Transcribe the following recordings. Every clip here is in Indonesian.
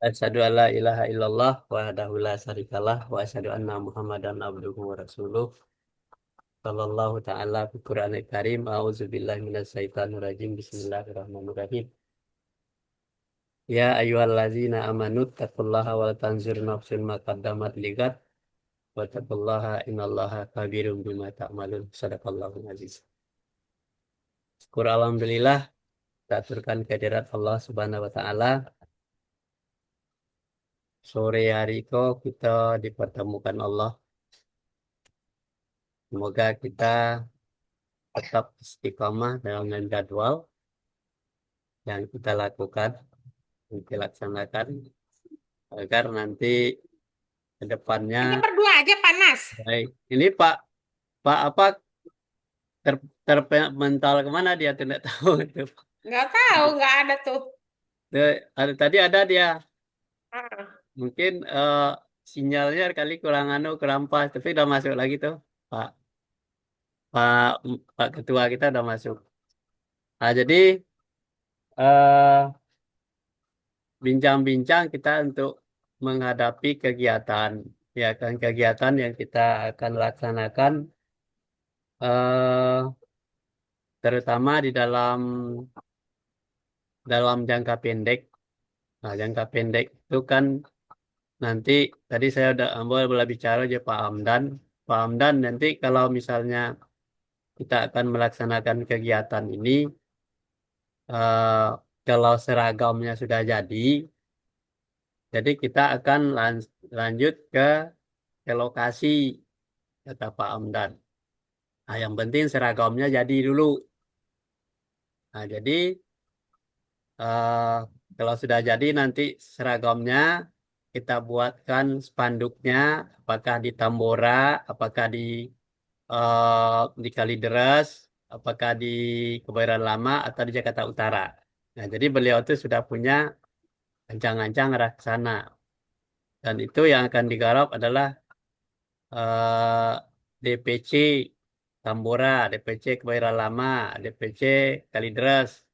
Asyhadu an la ilaha illallah wahdahu la syarikalah wa asyhadu anna Muhammadan abduhu wa rasuluh. Sallallahu ta'ala fi Qur'anil Karim. A'udzubillahi minasyaitonir rajim. Bismillahirrahmanirrahim. Ya ayyuhallazina amanu taqullaha wa tanzur nafsun ma qaddamat ligat wa taqullaha innallaha khabirum bima ta'malun. Shadaqallahul aziz. Syukur alhamdulillah kita aturkan kehadirat Allah Subhanahu wa taala. Sore hari itu kita dipertemukan Allah. Semoga kita tetap istiqomah dalam jadwal yang kita lakukan, yang kita laksanakan, agar nanti ke depannya Hanya berdua aja panas. baik. Ini Pak apa ter, terpental kemana dia tidak tahu itu. Nggak tahu, nggak ada tuh. Tadi ada dia, Ah, mungkin sinyalnya kali kurang kurang pas, tapi udah masuk lagi tuh, Pak Pak Pak Ketua kita udah masuk. Nah, jadi eh, bincang-bincang kita untuk menghadapi kegiatan, ya kan, kegiatan yang kita akan laksanakan, eh, terutama di dalam jangka pendek. Nah, jangka pendek itu kan nanti tadi saya udah boleh bicara aja Pak Hamdan. Pak Hamdan, nanti kalau misalnya kita akan melaksanakan kegiatan ini, eh, kalau seragamnya sudah jadi kita akan lanjut ke lokasi, kata Pak Hamdan. Nah, yang penting seragamnya jadi dulu. Nah, jadi eh, kalau sudah jadi nanti seragamnya kita buatkan spanduknya, apakah di Tambora, apakah di Kalideres, apakah di Kebayoran Lama atau di Jakarta Utara. Nah, jadi beliau itu sudah punya ancang-ancang arah ke sana. Dan itu yang akan digarap adalah DPC Tambora, DPC Kebayoran Lama, DPC Kalideres,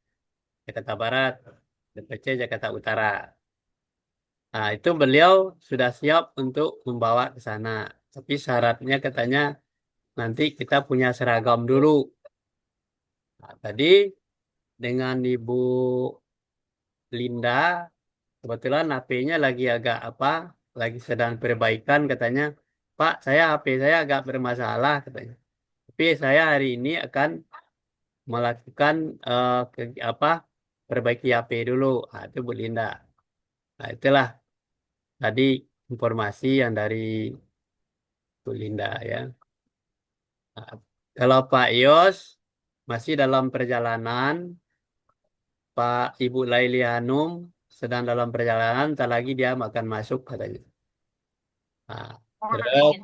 Jakarta Barat, DPC Jakarta Utara. Nah, itu beliau sudah siap untuk membawa ke sana. Tapi syaratnya katanya nanti kita punya seragam dulu. Nah, tadi dengan Ibu Linda, kebetulan HP-nya lagi agak apa, lagi sedang perbaikan katanya. Pak, HP saya agak bermasalah katanya. Tapi saya hari ini akan melakukan apa, perbaiki HP dulu. Nah, itu Bu Linda. Nah, itulah tadi informasi yang dari Bu Linda ya. Nah, kalau Pak Yos masih dalam perjalanan, Pak Ibu Laili Hanum sedang dalam perjalanan, tak lagi dia akan masuk katanya. Nah, terus,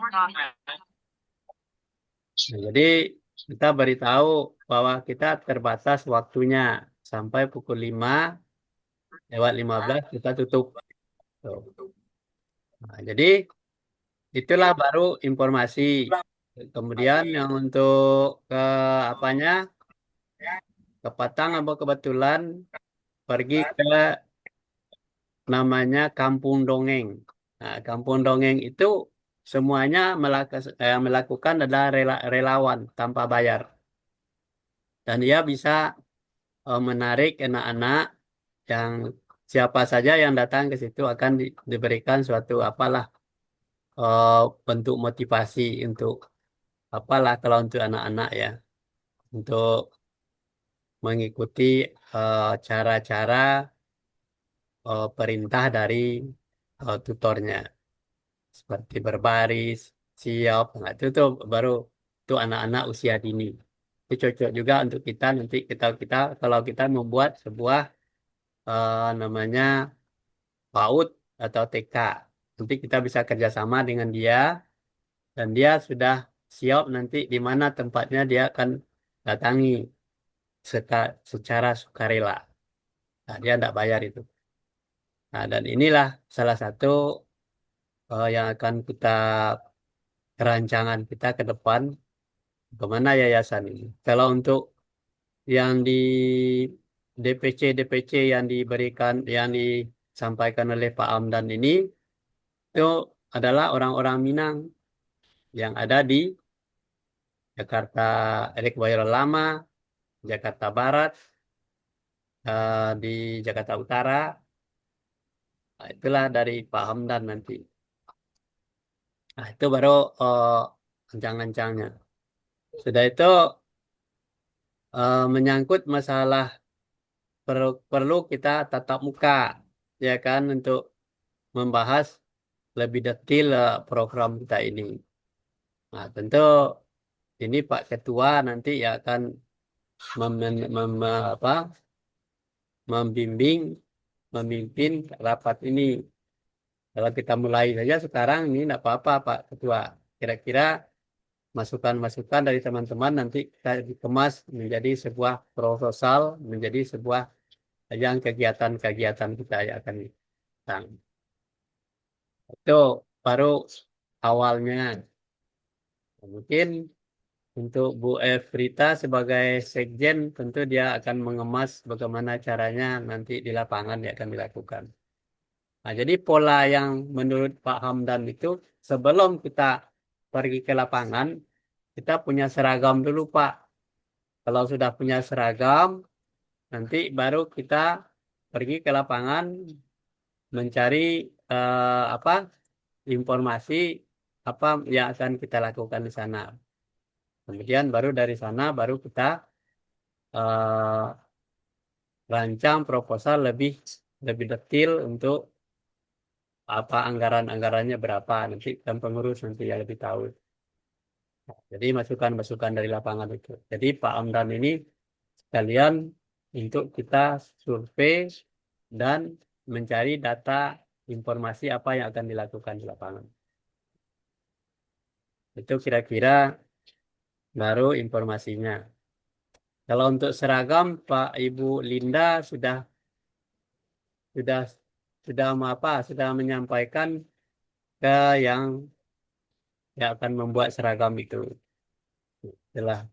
jadi kita beritahu bahwa kita terbatas waktunya sampai pukul 5:15 kita tutup. Tuh. Nah, jadi itulah baru informasi. Kemudian yang untuk ke apanya, ke Patang apa kebetulan pergi ke namanya Kampung Dongeng. Nah, Kampung Dongeng itu semuanya melakukan adalah relawan tanpa bayar. Dan dia bisa menarik anak-anak yang siapa saja yang datang ke situ akan diberikan suatu apalah, eh, bentuk motivasi untuk apalah kalau untuk anak-anak ya, untuk mengikuti cara-cara perintah dari tutornya. Seperti berbaris, siap. Nah, itu tuh baru tuh anak-anak usia dini. Itu cocok juga untuk kita nanti kita kalau kita membuat sebuah namanya PAUD atau TK. Nanti kita bisa kerjasama dengan dia dan dia sudah siap nanti di mana tempatnya dia akan datangi secara sukarela. Nah, dia tidak bayar itu. Nah, dan inilah salah satu yang akan kita rancangan kita ke depan. Kemana yayasan ini? Kalau untuk yang di DPC DPC yang diberikan, yang di disampaikan oleh Pak Hamdan ini itu adalah orang-orang Minang yang ada di Jakarta Elik Bayoran Lama, Jakarta Barat, di Jakarta Utara. Nah, itulah dari Pak Hamdan nanti. Nah, itu baru eh, ancang-ancangnya. Sudah itu menyangkut masalah perlu kita tatap muka, ya kan, untuk membahas lebih detail program kita ini. Nah, tentu ini Pak Ketua nanti ya akan apa, membimbing, memimpin rapat ini. Kalau kita mulai saja sekarang ini tidak apa-apa Pak Ketua. Kira-kira masukan-masukan dari teman-teman nanti kita dikemas menjadi sebuah proposal, menjadi sebuah yang kegiatan-kegiatan kita yang akan datang. Itu baru awalnya. Mungkin untuk Bu Evrita sebagai sekjen tentu dia akan mengemas bagaimana caranya nanti di lapangan dia akan dilakukan. Nah, jadi pola yang menurut Pak Hamdan itu sebelum kita pergi ke lapangan, kita punya seragam dulu Pak. Kalau sudah punya seragam, nanti baru kita pergi ke lapangan mencari apa informasi apa yang akan kita lakukan di sana. Kemudian baru dari sana baru kita eh, rancang proposal lebih lebih detail untuk apa anggaran-anggarannya berapa nanti dan pengurus nanti yang lebih tahu. Jadi masukan-masukan dari lapangan itu. Jadi Pak Amdan ini sekalian untuk kita survei dan mencari data informasi apa yang akan dilakukan di lapangan. Itu kira-kira baru informasinya. Kalau untuk seragam, Pak Ibu Linda sudah sudah apa? Sudah menyampaikan ke yang akan membuat seragam itu. Itulah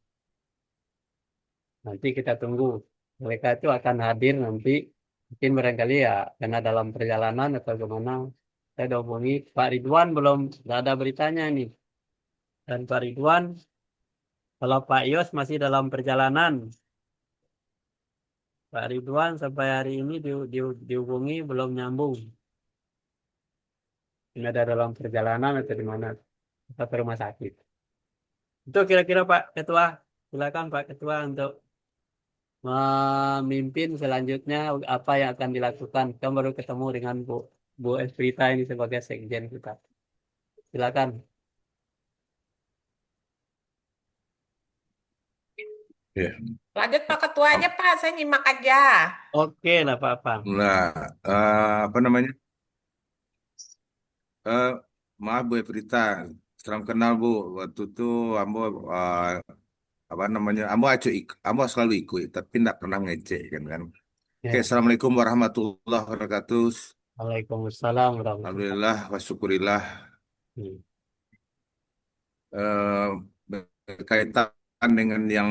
nanti kita tunggu. Mereka itu akan hadir nanti. Mungkin barangkali ya karena dalam perjalanan atau gimana. Saya udah hubungi Pak Ridwan belum nggak ada beritanya nih. Dan Pak Ridwan, kalau Pak Yos masih dalam perjalanan. Pak Ridwan sampai hari ini dihubungi belum nyambung. Ini ada dalam perjalanan atau di mana? Atau ke rumah sakit. Itu kira-kira Pak Ketua. Silakan Pak Ketua untuk memimpin selanjutnya apa yang akan dilakukan. Kita baru ketemu dengan Bu Esprita ini sebagai sekjen kita. Silakan. Ya. Lanjut Pak Ketua aja Pak, saya nyimak aja. Oke lah Pak Pang. Nah, apa namanya? Eh, maaf Bu Evrita, salam kenal Bu. Waktu itu Ambo apa namanya? Ambo selalu ikut, tapi tidak pernah ngecek kan. Oke, Ya. Assalamualaikum warahmatullahi wabarakatuh. Waalaikumsalam warahmatullahi Alhamdulillah, wa syukurillah. wabarakatuh. Eh, berkaitan dengan yang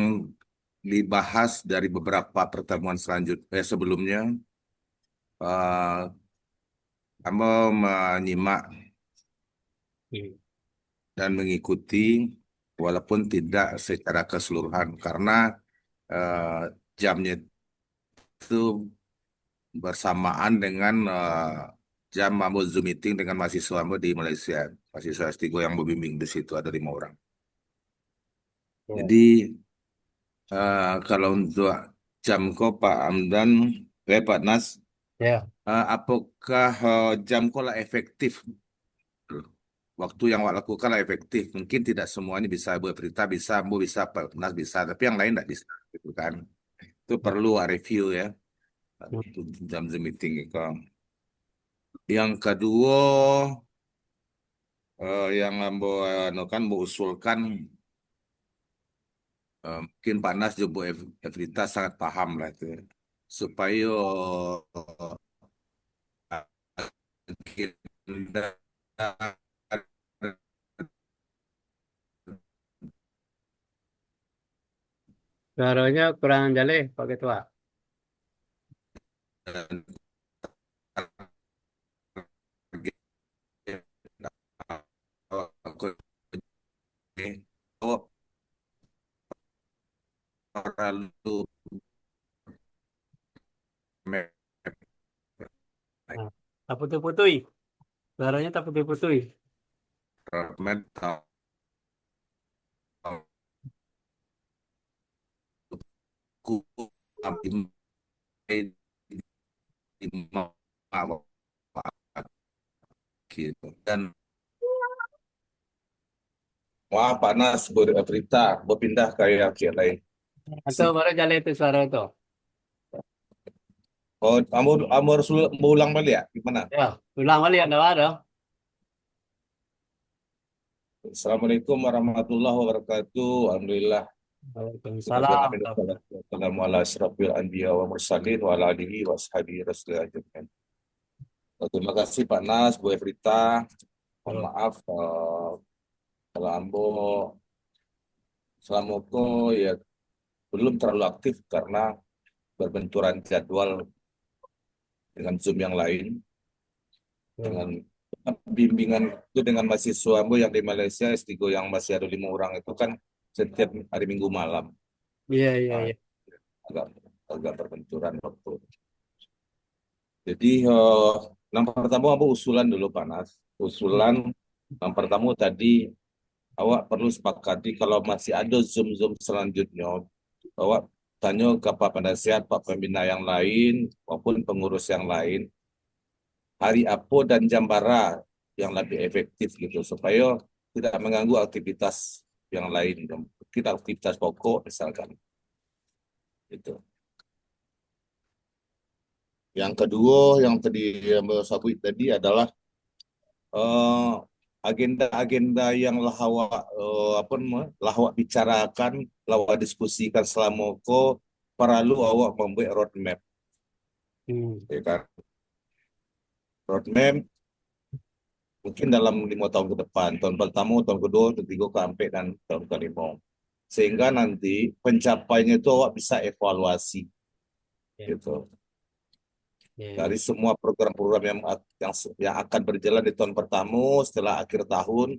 dibahas dari beberapa pertemuan sebelumnya, eh, Ambo menyimak Hmm. dan mengikuti walaupun tidak secara keseluruhan karena eh, jamnya itu bersamaan dengan jam Mambo Zoom meeting dengan mahasiswa Mambo di Malaysia. Mahasiswa S3 yang membimbing di situ ada 5 orang. Ya. Jadi kalau untuk jam ko Pak Amdan, Pak Nas, Ya. apakah jam ko lah efektif? Waktu yang awak lakukan lah efektif. Mungkin tidak semuanya bisa berberita, bisa, Bu bisa, Pak Nas bisa, tapi yang lain tidak bisa. Gitu kan. Itu perlu review ya. Hmm. Untuk jam Zoom meeting itu. Yang kedua, yang Ambo kan mau usulkan, mungkin Pak Nas juga Bu Evrita sangat paham lah itu. Supaya agenda Suaranya kurang jaleh Pak Ketua. perlu map Nah, tak putih-putih. Suaranya tak putih-putih. roadmap tahun gitu. Dan wah panas berita berpindah ke yang lain. Atau baru jalan itu suara itu. Oh, kamu harus mau ulang balik ya? Gimana? Ya, ulang balik ada ada. Assalamualaikum warahmatullahi wabarakatuh. Alhamdulillah. Waalaikumsalam. Wassalamu ala asyrafil anbiya wa mursalin wa ala alihi wa ashabihi rasulillah ajmain. Terima kasih Pak Nas, Bu Evrita. Mohon maaf kalau Ambo selama ya belum terlalu aktif karena berbenturan jadwal dengan Zoom yang lain, dengan bimbingan itu dengan mahasiswa Ambo yang di Malaysia S3 yang masih ada 5 orang itu kan setiap hari Minggu malam. Iya, iya, Nah, iya. agak agak berbenturan waktu. Jadi yang pertama apa usulan dulu Panas. Usulan yang pertama tadi awak perlu sepakati kalau masih ada Zoom selanjutnya, awak tanya ke Pak Penasihat, Pak Pembina yang lain maupun pengurus yang lain hari apa dan jam bara yang lebih efektif gitu supaya tidak mengganggu aktivitas yang lain. Kita aktivitas pokok misalkan itu. Yang kedua yang tadi yang sabut tadi adalah eh, agenda-agenda yang apa namanya lahawak bicarakan, lahawak diskusikan selama ko perlu awak membuat roadmap, Hmm. ya kan? Roadmap mungkin dalam 5 tahun ke depan, tahun pertama, tahun kedua, tahun ketiga, keempat dan tahun kelima, sehingga nanti pencapaiannya itu awak bisa evaluasi, Ya, gitu. ya, Dari semua program-program yang akan berjalan di tahun pertama, setelah akhir tahun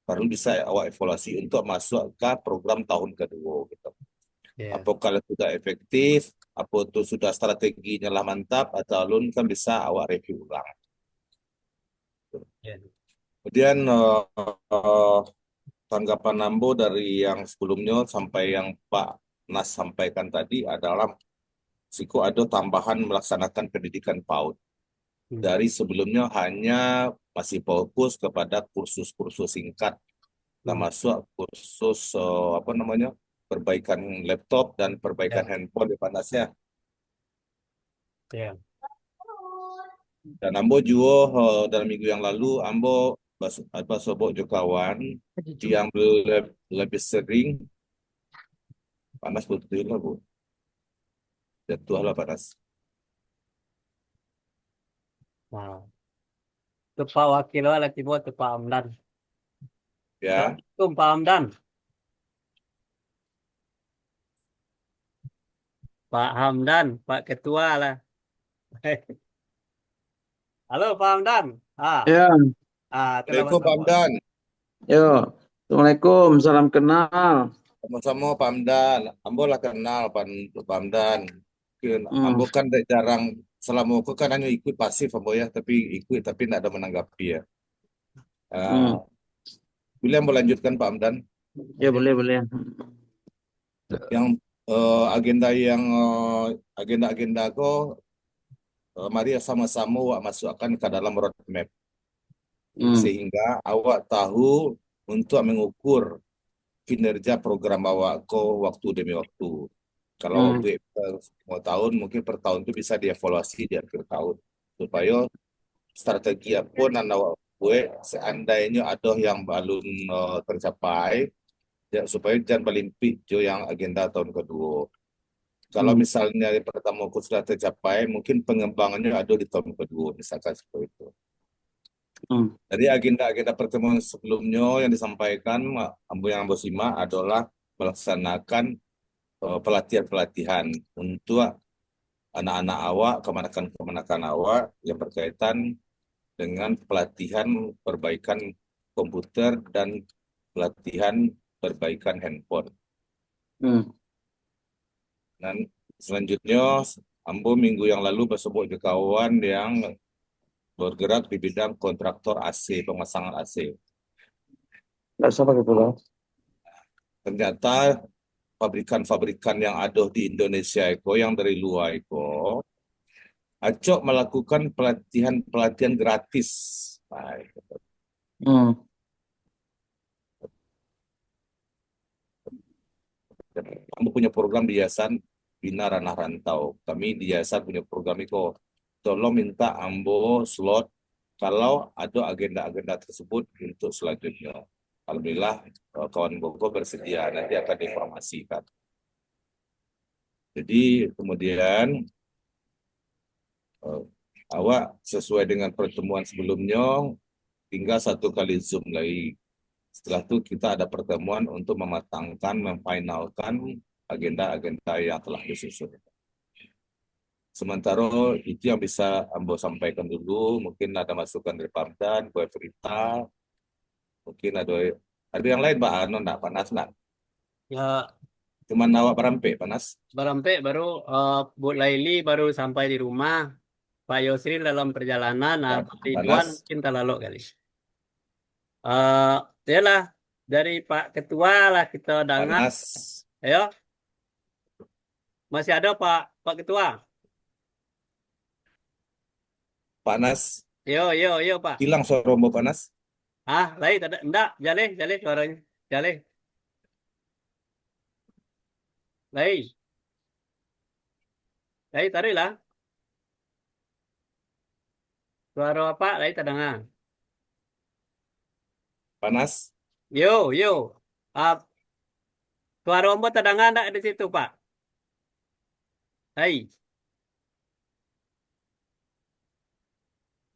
baru bisa awak evaluasi untuk masuk ke program tahun kedua gitu. ya, Apakah sudah efektif, apa itu sudah strateginya lah mantap atau alun kan bisa awak review ulang. ya. Kemudian tanggapan Nambo dari yang sebelumnya sampai yang Pak Nas sampaikan tadi adalah Siko ada tambahan melaksanakan pendidikan PAUD. Hmm. Dari sebelumnya hanya masih fokus kepada kursus-kursus singkat, Hmm. termasuk kursus apa namanya perbaikan laptop dan perbaikan Ya, handphone di panasnya. ya. Dan Ambo juga dalam minggu yang lalu Ambo apa sobok jo kawan yang lebih sering panas betul lah bu, jatuh lah panas. Nah, itu Pak Wakil lah tiba itu Pak Hamdan. Ya, Assalamualaikum Pak Hamdan. Pak Hamdan, Pak Ketua lah. Halo Pak Hamdan. Ya, Kenapa Assalamualaikum Pak telepon? Hamdan. yo. Assalamualaikum, salam kenal. Sama-sama Pak Hamdan. Ambo lah kenal Pak Hamdan. Hmm, Ambo kan jarang selama aku kan hanya ikut pasif Ambo ya, tapi ikut tapi tidak ada menanggapi ya. hmm. Uh, Boleh Ambo lanjutkan Pak Hamdan. Ya boleh boleh. Yang agenda-agenda kok mari sama-sama awak masukkan ke dalam roadmap Hmm, sehingga awak tahu untuk mengukur kinerja program awak kok waktu demi waktu. Kalau awak hmm, buat semua tahun mungkin per tahun itu bisa dievaluasi di akhir tahun supaya strategi apa yang awak buat seandainya ada yang belum tercapai ya, supaya jangan melimpik jo yang agenda tahun kedua. Kalau hmm, misalnya di pertama aku sudah tercapai, mungkin pengembangannya ada di tahun kedua, misalkan seperti itu. hmm, Jadi agenda-agenda pertemuan sebelumnya yang disampaikan yang Ambo simak adalah melaksanakan pelatihan-pelatihan untuk anak-anak awak, kemenakan-kemenakan awak yang berkaitan dengan pelatihan perbaikan komputer dan pelatihan perbaikan handphone. hmm. Dan selanjutnya, Ambo minggu yang lalu bersebut ke kawan yang bergerak di bidang kontraktor AC, pemasangan AC. Nggak usah pakai pulau. Ternyata pabrikan-pabrikan yang ada di Indonesia itu, yang dari luar itu, acok melakukan pelatihan-pelatihan gratis. Nah, Hmm. Ambo punya program di Yayasan Bina Ranah Rantau. Kami di Yayasan punya program itu. Tolong minta Ambo slot kalau ada agenda-agenda tersebut untuk selanjutnya. Alhamdulillah kawan Boko bersedia, nanti akan diinformasikan. Jadi kemudian awak sesuai dengan pertemuan sebelumnya, tinggal satu kali Zoom lagi. Setelah itu kita ada pertemuan untuk mematangkan, memfinalkan agenda-agenda yang telah disusun. Sementara itu yang bisa Ambo sampaikan dulu. Mungkin ada masukan dari Pamdan, Bu Frita, mungkin ada yang lain Pak Ano, enggak panas nak. Ya, Cuman awak berampe panas. Barampe baru Bu Laili baru sampai di rumah. Pak Yosri dalam perjalanan. Nah, Pak Ridwan Panas, mungkin tak lalu kali. Yalah, dari Pak Ketua lah kita dengar. panas, Ayo, masih ada Pak Ketua. panas. Yo, yo, yo Pak. Hilang suara Ambo panas. Lain tak ada. Enggak, jaleh, jaleh suaranya. Jaleh. Lain. Lain tarik lah. Suara apa? Lain tak dengar. Panas, Yo, yo. Suara Ombo tak dengar enggak di situ, Pak? Hai.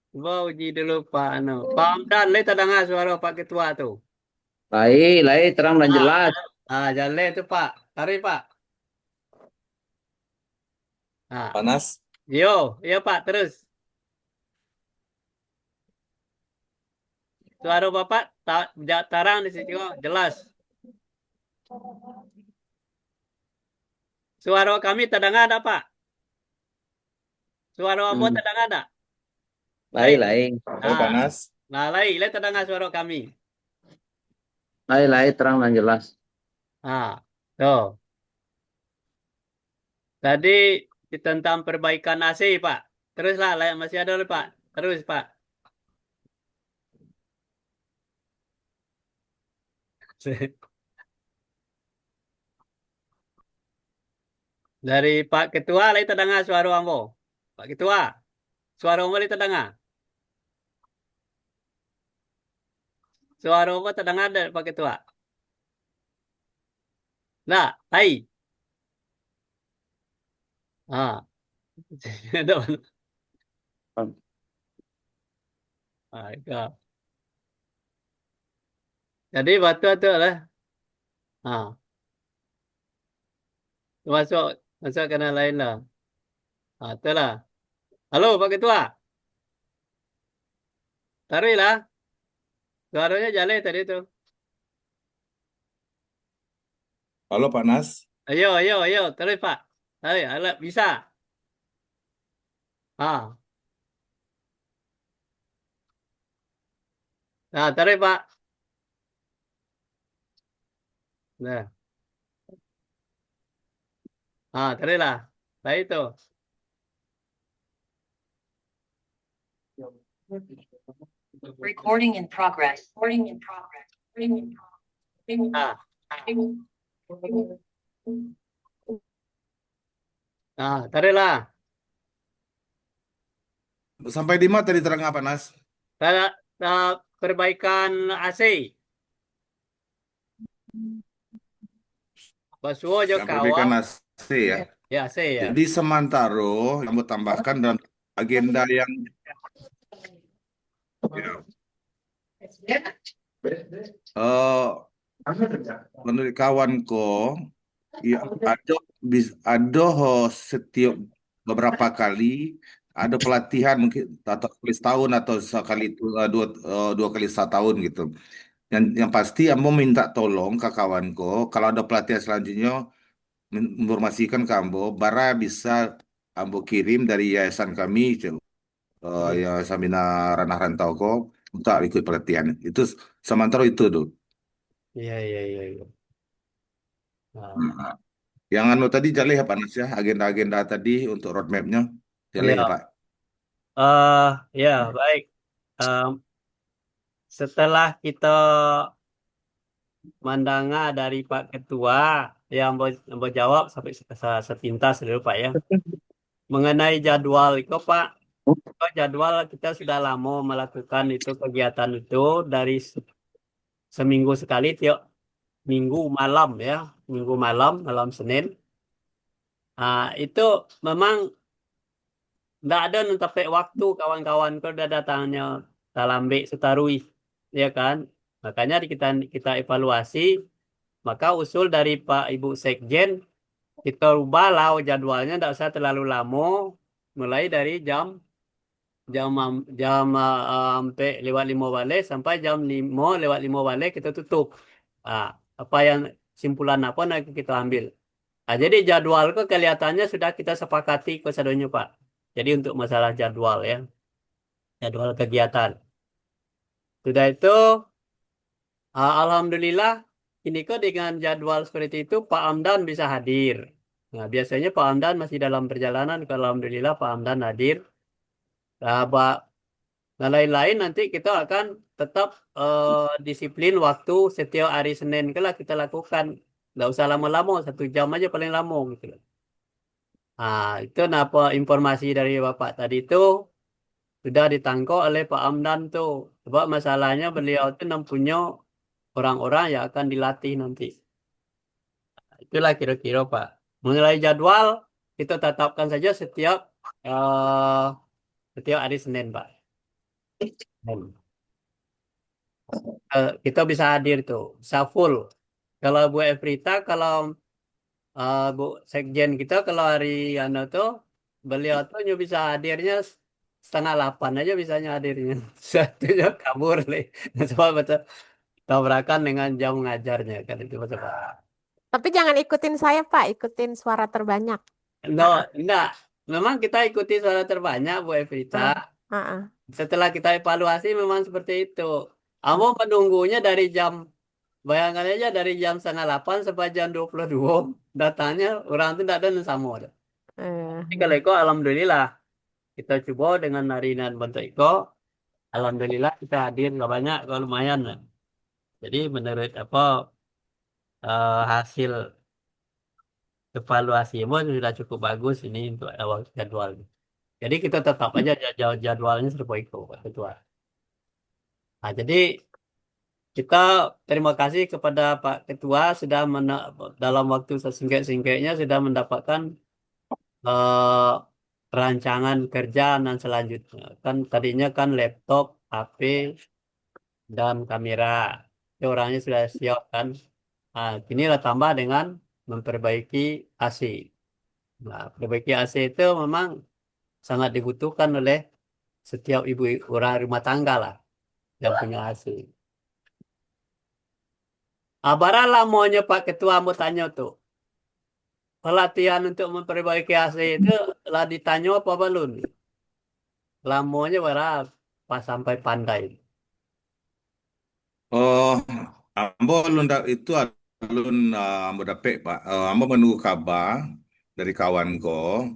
Coba uji dulu Pak Anu. Pak Hamdan, lain tak dengar suara Pak Ketua tu. Lain, terang dan Ah, jelas. Jaleh tu Pak. Tarik Pak. panas, Yo, iya Pak, terus. Suara Bapak tarang di situ, jelas. Suara kami terdengar tak Pak? Suara Ombo Hmm. terdengar tak? Lain. Ambo panas. Lain terdengar suara kami. Lain, terang dan jelas. Tuh. Tadi tentang perbaikan AC, Pak. Teruslah, masih ada lagi, Pak. Terus, Pak. Dari Pak Ketua, lagi terdengar suara Ambo. Pak Ketua, suara Ambo lagi terdengar. Suara Ambo terdengar dari Pak Ketua. Nah, hai. Ah. Ada mana? Itu. Jadi batu itu lah. Masuk, masuk kena lain lah. Itulah. Halo, Pak Ketua. Tarik lah. Suaranya jalan tadi tu. Halo panas, Ayo, ayo, ayo. Terus, Pak. Tarik, alat bisa. Ah. Nah, tarik, Pak. Nah. Tarik lah. Nah, itu. Recording in progress. Recording in progress. Recording in progress. Tarik lah. sampai di mana tadi terang panas? Perbaikan AC. Basuh jo Yang perbaikan kawal. AC ya. Ya, AC ya. Jadi sementara yang mau tambahkan dalam agenda yang menurut kawanku ya, ada setiap beberapa kali ada pelatihan mungkin atau sekali setahun atau sekali dua kali setahun gitu. Yang pasti aku minta tolong ke kawanku kalau ada pelatihan selanjutnya informasikan ke Ambo, bara bisa Ambo kirim dari yayasan kami, Yayasan Bina Ranah Rantau ko, untuk ikut pelatihan. Itu sementara itu dulu. Iya, iya, iya, iya. Nah, Nah, yang anu tadi jaleh ya Pak Nas ya, agenda-agenda tadi untuk roadmap-nya. Jaleh ya iya. Pak. Ya, baik. Em, Setelah kita mandanga dari Pak Ketua, yang mau jawab sampai sepintas dulu Pak ya. Mengenai jadwal itu Pak, jadwal kita sudah lama melakukan itu kegiatan itu dari seminggu sekali tiap minggu malam ya, minggu malam, malam Senin. Itu memang nggak ada nentepek waktu kawan-kawan kalau udah datangnya Talambe Setarui, ya kan? Makanya kita kita evaluasi, maka usul dari Pak Ibu Sekjen kita rubah lah jadwalnya, nggak usah terlalu lama, mulai dari jam sampai lewat 5 balik sampai jam 5 lewat 5 balik kita tutup. Ah, apa yang simpulan apa nanti kita ambil. Jadi jadwal ke kelihatannya sudah kita sepakati ke sadonya Pak. Jadi untuk masalah jadwal ya, jadwal kegiatan. Sudah itu, alhamdulillah, ini kok dengan jadwal seperti itu Pak Amdan bisa hadir. Nah, biasanya Pak Amdan masih dalam perjalanan, kalau alhamdulillah Pak Amdan hadir. Nah, lain-lain nanti kita akan tetap disiplin waktu setiap hari Senin lah kita lakukan. Nggak usah lama-lama, 1 jam aja paling lama gitu loh. Itu apa informasi dari Bapak tadi itu sudah ditangkap oleh Pak Amdan tuh. Sebab masalahnya beliau itu punya orang-orang yang akan dilatih nanti. Itulah kira-kira Pak. Mengenai jadwal, kita tetapkan saja eh, setiap hari Senin Pak. Kita bisa hadir tuh, bisa full. Kalau Bu Evrita, kalau Bu Sekjen kita, kalau hari anu tuh, beliau tuh bisa hadirnya 7:30 aja bisanya hadirnya. Satunya kabur nih. Sebab betul tabrakan dengan jam ngajarnya kan itu betul Pak. Tapi jangan ikutin saya, Pak. Ikutin suara terbanyak. No, enggak. Memang kita ikuti suara terbanyak Bu Evrita. Ah, ah, ah. Setelah kita evaluasi memang seperti itu. Kamu menunggunya dari jam, bayangkan aja dari jam 7:30 sampai jam 22 datanya orang itu tidak ada yang sama. Jadi Eh, kalau itu alhamdulillah kita coba dengan harian bentuk itu, alhamdulillah kita hadir nggak banyak, kalau lumayan lah. Jadi menurut apa hasil evaluasi sudah cukup bagus ini untuk awal jadwal. Jadi kita tetap aja jadwalnya seperti itu Pak Ketua. Jadi kita terima kasih kepada Pak Ketua sudah dalam waktu sesingkat-singkatnya sudah mendapatkan eh, rancangan kerja dan selanjutnya. Kan tadinya kan laptop, HP, dan kamera. Itu orangnya sudah siap kan. Inilah tambah dengan memperbaiki AC. Nah, perbaiki AC itu memang sangat dibutuhkan oleh setiap ibu orang rumah tangga lah yang punya AC. Baralah maunya Pak Ketua mau tanya tuh. Pelatihan untuk memperbaiki AC itu lah ditanya apa belum? Lamanya berapa pas sampai pandai. Oh, Ambo itu alun Ambo dapet Pak. Ambo menunggu kabar dari kawanku.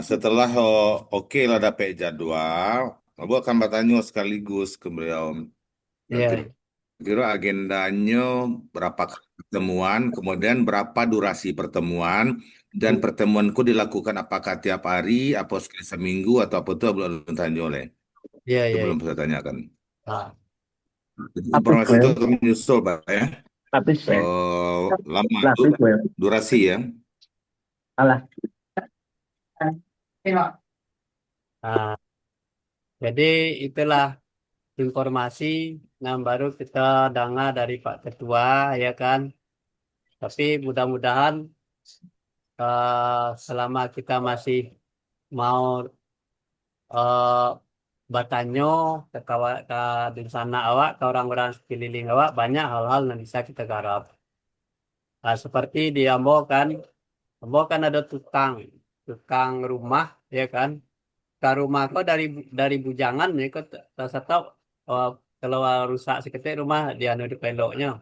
Setelah oke lah dapet jadwal, Ambo akan bertanya sekaligus ke beliau. Iya, Kira agendanya berapa kali pertemuan, kemudian berapa durasi pertemuan, dan pertemuanku dilakukan apakah tiap hari, apa sekali seminggu, atau apa itu belum tanya oleh. iya, Itu iya, belum iya. saya tanyakan. Ah, Jadi Lapis informasi itu well, akan menyusul Pak ya. lapis ya, Lama itu lapis well. durasi ya. Alah, ah. Jadi itulah informasi yang baru kita dengar dari Pak Ketua, ya kan. Tapi mudah-mudahan selama kita masih mau eh, bertanya ke di sana awak, ke orang-orang sekeliling awak, banyak hal-hal yang bisa kita garap. Seperti di Ambo kan, Ambo kan ada tukang rumah, ya kan. Tukang rumah kok dari bujangan ya kok rasa tahu oh, kalau rusak seketik rumah dia anu di peloknya.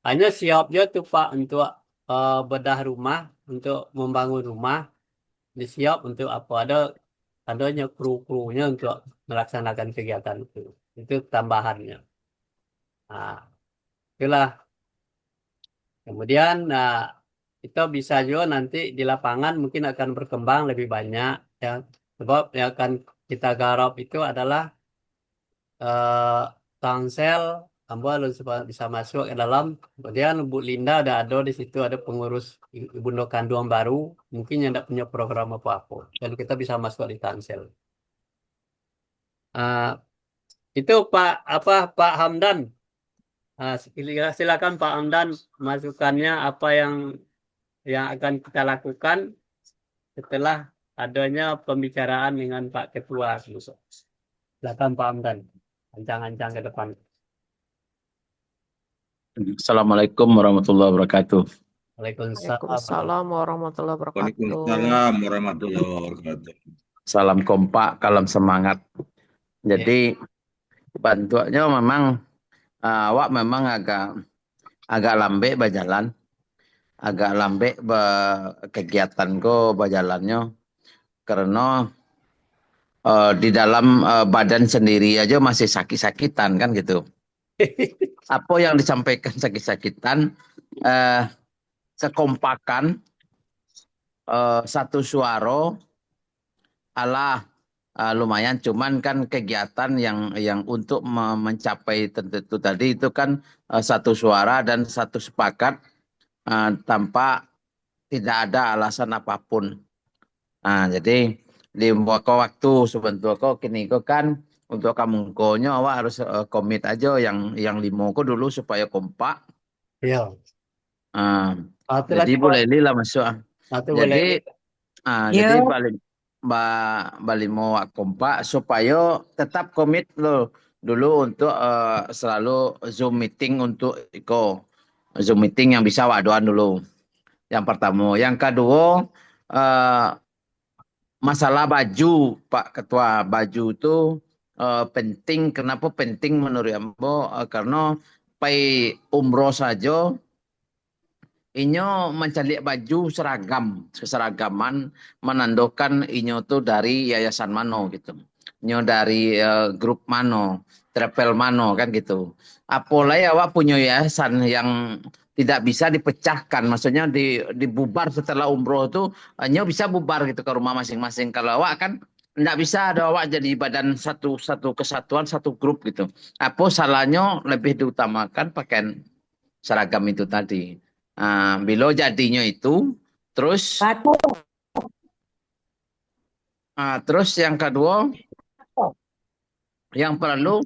Hanya siap dia tuh Pak untuk bedah rumah, untuk membangun rumah, disiap untuk apa adanya kru-krunya untuk melaksanakan kegiatan itu. Itu tambahannya. Nah, itulah. Kemudian kita bisa juga nanti di lapangan mungkin akan berkembang lebih banyak ya. Sebab yang akan kita garap itu adalah eh, Tangsel, Ambo harus bisa masuk ke dalam. Kemudian Bu Linda ada di situ, ada pengurus Ibu Ndo Kandung baru, mungkin yang tidak punya program apa-apa. Dan kita bisa masuk di Tangsel. Eh, itu Pak Hamdan. Silakan Pak Hamdan masukannya apa yang akan kita lakukan setelah adanya pembicaraan dengan Pak Ketua besok. Silakan Pak Hamdan, ancang-ancang ke depan. Assalamualaikum warahmatullahi wabarakatuh. Waalaikumsalam. Waalaikumsalam warahmatullahi wabarakatuh. Waalaikumsalam warahmatullahi wabarakatuh. Salam kompak, kalam semangat. Jadi bantuannya memang awak memang agak lambe berjalan, agak lambe kegiatan ko berjalannya karena di dalam badan sendiri aja masih sakit-sakitan kan gitu. Apa yang disampaikan sakit-sakitan, kekompakan, satu suara, alah lumayan. Cuman kan kegiatan yang untuk mencapai tertentu tadi itu kan satu suara dan satu sepakat tanpa tidak ada alasan apapun. Jadi di waktu sebentar kok kini kok kan untuk kamu konyo awak harus komit aja yang limo ko dulu supaya kompak. Iya. Satu Jadi lagi Pak. boleh lah masuk. Satu Jadi boleh. jadi balik mau kompak supaya tetap komit lo dulu untuk selalu Zoom meeting untuk Zoom meeting yang bisa waduan dulu. Yang pertama, yang kedua masalah baju Pak Ketua, baju itu penting. Kenapa penting menurut Ambo? Karena pai umroh saja inyo mencari baju seragaman menandakan inyo tuh dari yayasan mano gitu. Inyo dari grup mano, travel mano kan gitu. Apalagi awak punya yayasan yang tidak bisa dipecahkan, maksudnya dibubar setelah umroh itu inyo bisa bubar gitu ke rumah masing-masing. Kalau awak kan tidak bisa ada awak jadi badan satu kesatuan, satu grup gitu. Apa salahnya lebih diutamakan pakaian seragam itu tadi. Bila jadinya itu, terus yang kedua, yang perlu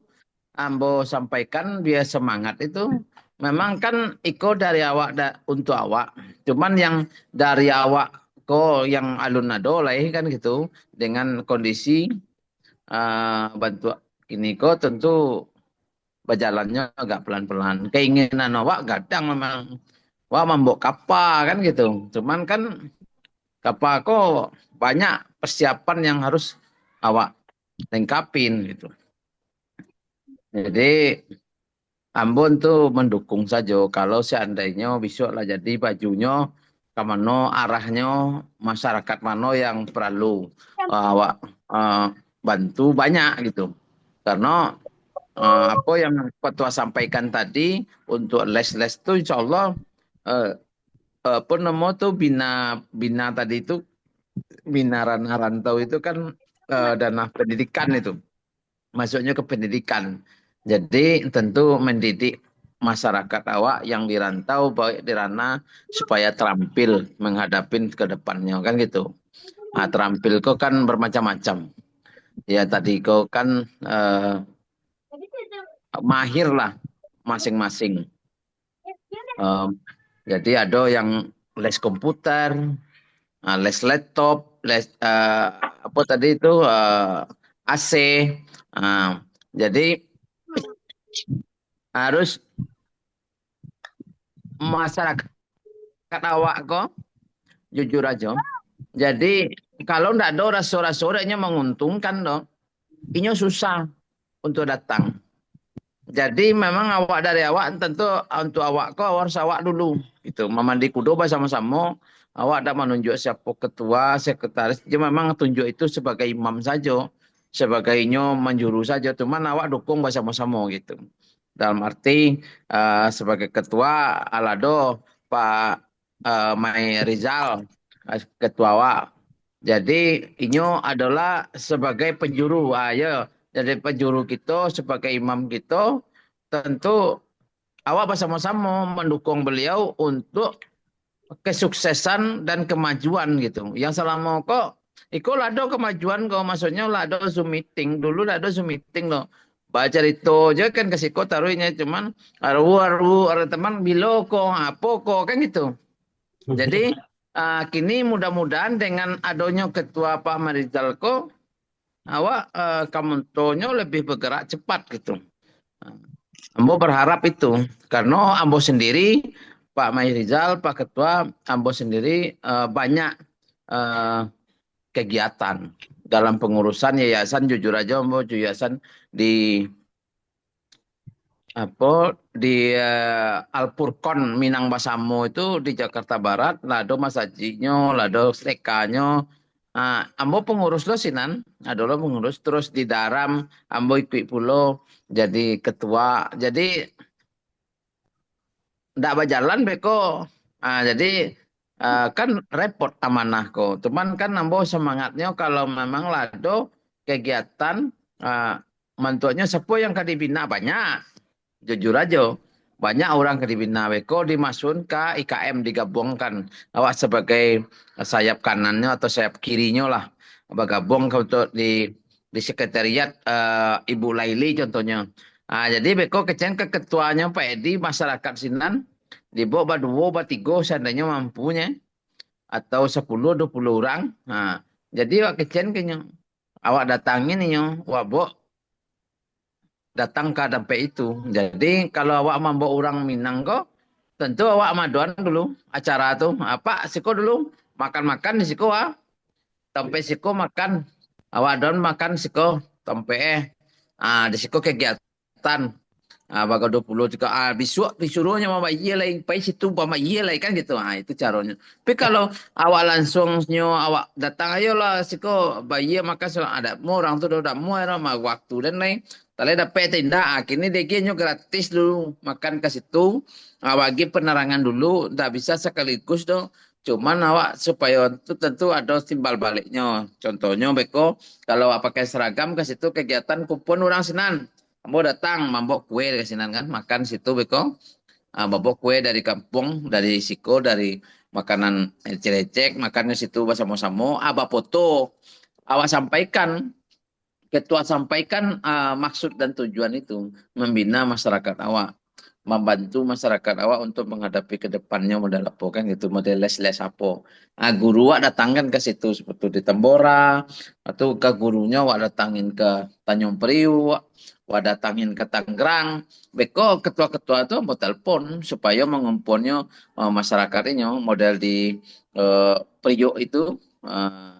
Ambo sampaikan biar semangat itu, memang kan iko dari awak untuk awak, cuman yang dari awak kok yang alun nado lah kan gitu, dengan kondisi bantu ini kok tentu berjalannya agak pelan-pelan. Keinginan awak kadang memang wah mambok kapal kan gitu. Cuman kan kapal kok banyak persiapan yang harus awak lengkapin gitu. Jadi Ambon tuh mendukung saja kalau seandainya besok lah jadi bajunya kemana arahnya masyarakat mana yang perlu awak bantu banyak gitu. Karena apa yang Ketua sampaikan tadi untuk les-les itu insya Allah apa nama tuh bina tadi itu bina rantau itu kan dana pendidikan itu masuknya ke pendidikan. Jadi tentu mendidik masyarakat awak yang dirantau baik di Rana supaya terampil menghadapi ke depannya kan gitu. Terampil kok kan bermacam-macam. Ya tadi kok kan mahir lah masing-masing. Jadi ada yang les komputer, les laptop, les apa tadi itu AC. Jadi harus masyarakat awak kok jujur aja. Jadi kalau ndak ada rasa-rasanya menguntungkan dong, inyo susah untuk datang. Jadi memang awak dari awak tentu untuk awak kok harus awak dulu gitu. Memandi kudo bersama-sama. Awak tak menunjuk siapa ketua, sekretaris. Dia memang tunjuk itu sebagai imam saja, sebagainya menjuru saja. Cuman awak dukung bersama-sama gitu. Dalam arti sebagai ketua Alado Pak Mai Rizal ketua awak. Jadi inyo adalah sebagai penjuru. Ya. Jadi penjuru kita sebagai imam kita tentu awak bersama-sama mendukung beliau untuk kesuksesan dan kemajuan gitu. Yang selama kok iko lado kemajuan kok maksudnya lado Zoom meeting dulu lado Zoom meeting loh. Baca itu aja kan kesiko taruhnya cuman aru ada teman bilo kok apa kok kan gitu. Jadi kini mudah-mudahan dengan adanya ketua Pak Marizal kok awak kamuntonya lebih bergerak cepat gitu. Ambo berharap itu karena Ambo sendiri Pak Rizal, Pak Ketua, Ambo sendiri banyak kegiatan dalam pengurusan yayasan. Jujur aja Ambo yayasan di Alpurkon Minang Basamo itu di Jakarta Barat, lado masajinya, lado sekanyo. Ambo pengurus lo sinan, adalah pengurus terus di Daram, ambo ikut pulo jadi ketua. Jadi ndak berjalan beko. Jadi kan repot amanah kok. Cuman kan ambo semangatnya kalau memang lado kegiatan mantuanya sepo yang kadibina banyak. Jujur aja. Banyak orang kadibina beko dimasun ke IKM digabungkan. Awak sebagai sayap kanannya atau sayap kirinya lah. Bergabung untuk di sekretariat Ibu Laili contohnya. Jadi beko kecen ke ketuanya Pak Edi masyarakat sinan dibawa dua tiga seandainya mampunya atau 10-20 orang. Jadi wak kecen kenya awak datangin nih wak bo datang ke dampe itu. Jadi kalau awak membawa orang Minang kok tentu awak maduan dulu acara tuh. Apa siko dulu makan-makan di siko tempe siko makan awak don makan siko tempe di siko kegiatan baga 20 juga besok disuruhnya mama iya lain pai situ mama iya lain kan gitu itu caranya. Tapi kalau awak langsungnya awak datang ayolah siko bayi maka ada mau orang tuh udah mau era waktu dan lain tali dapat tindak akhirnya dekinya gratis dulu makan ke situ bagi penerangan dulu tidak bisa sekaligus dong. Cuman awak supaya itu tentu ada timbal baliknya. Contohnya beko kalau awak pakai seragam ke situ kegiatan kupon orang sinan. Kamu datang mambok kue dari sini kan makan situ beko mambok kue dari kampung dari siko dari makanan ecek makannya situ bersama-sama aba foto awak sampaikan ketua sampaikan maksud dan tujuan itu membina masyarakat awak membantu masyarakat awak untuk menghadapi ke depannya modal apa kan gitu model les-les apa guru awak datangkan ke situ seperti di Tambora atau ke gurunya awak datangin ke Tanjung Priok awak datangin ke Tangerang beko ketua-ketua itu mau telepon supaya mengumpunnya masyarakat ini model di Priok itu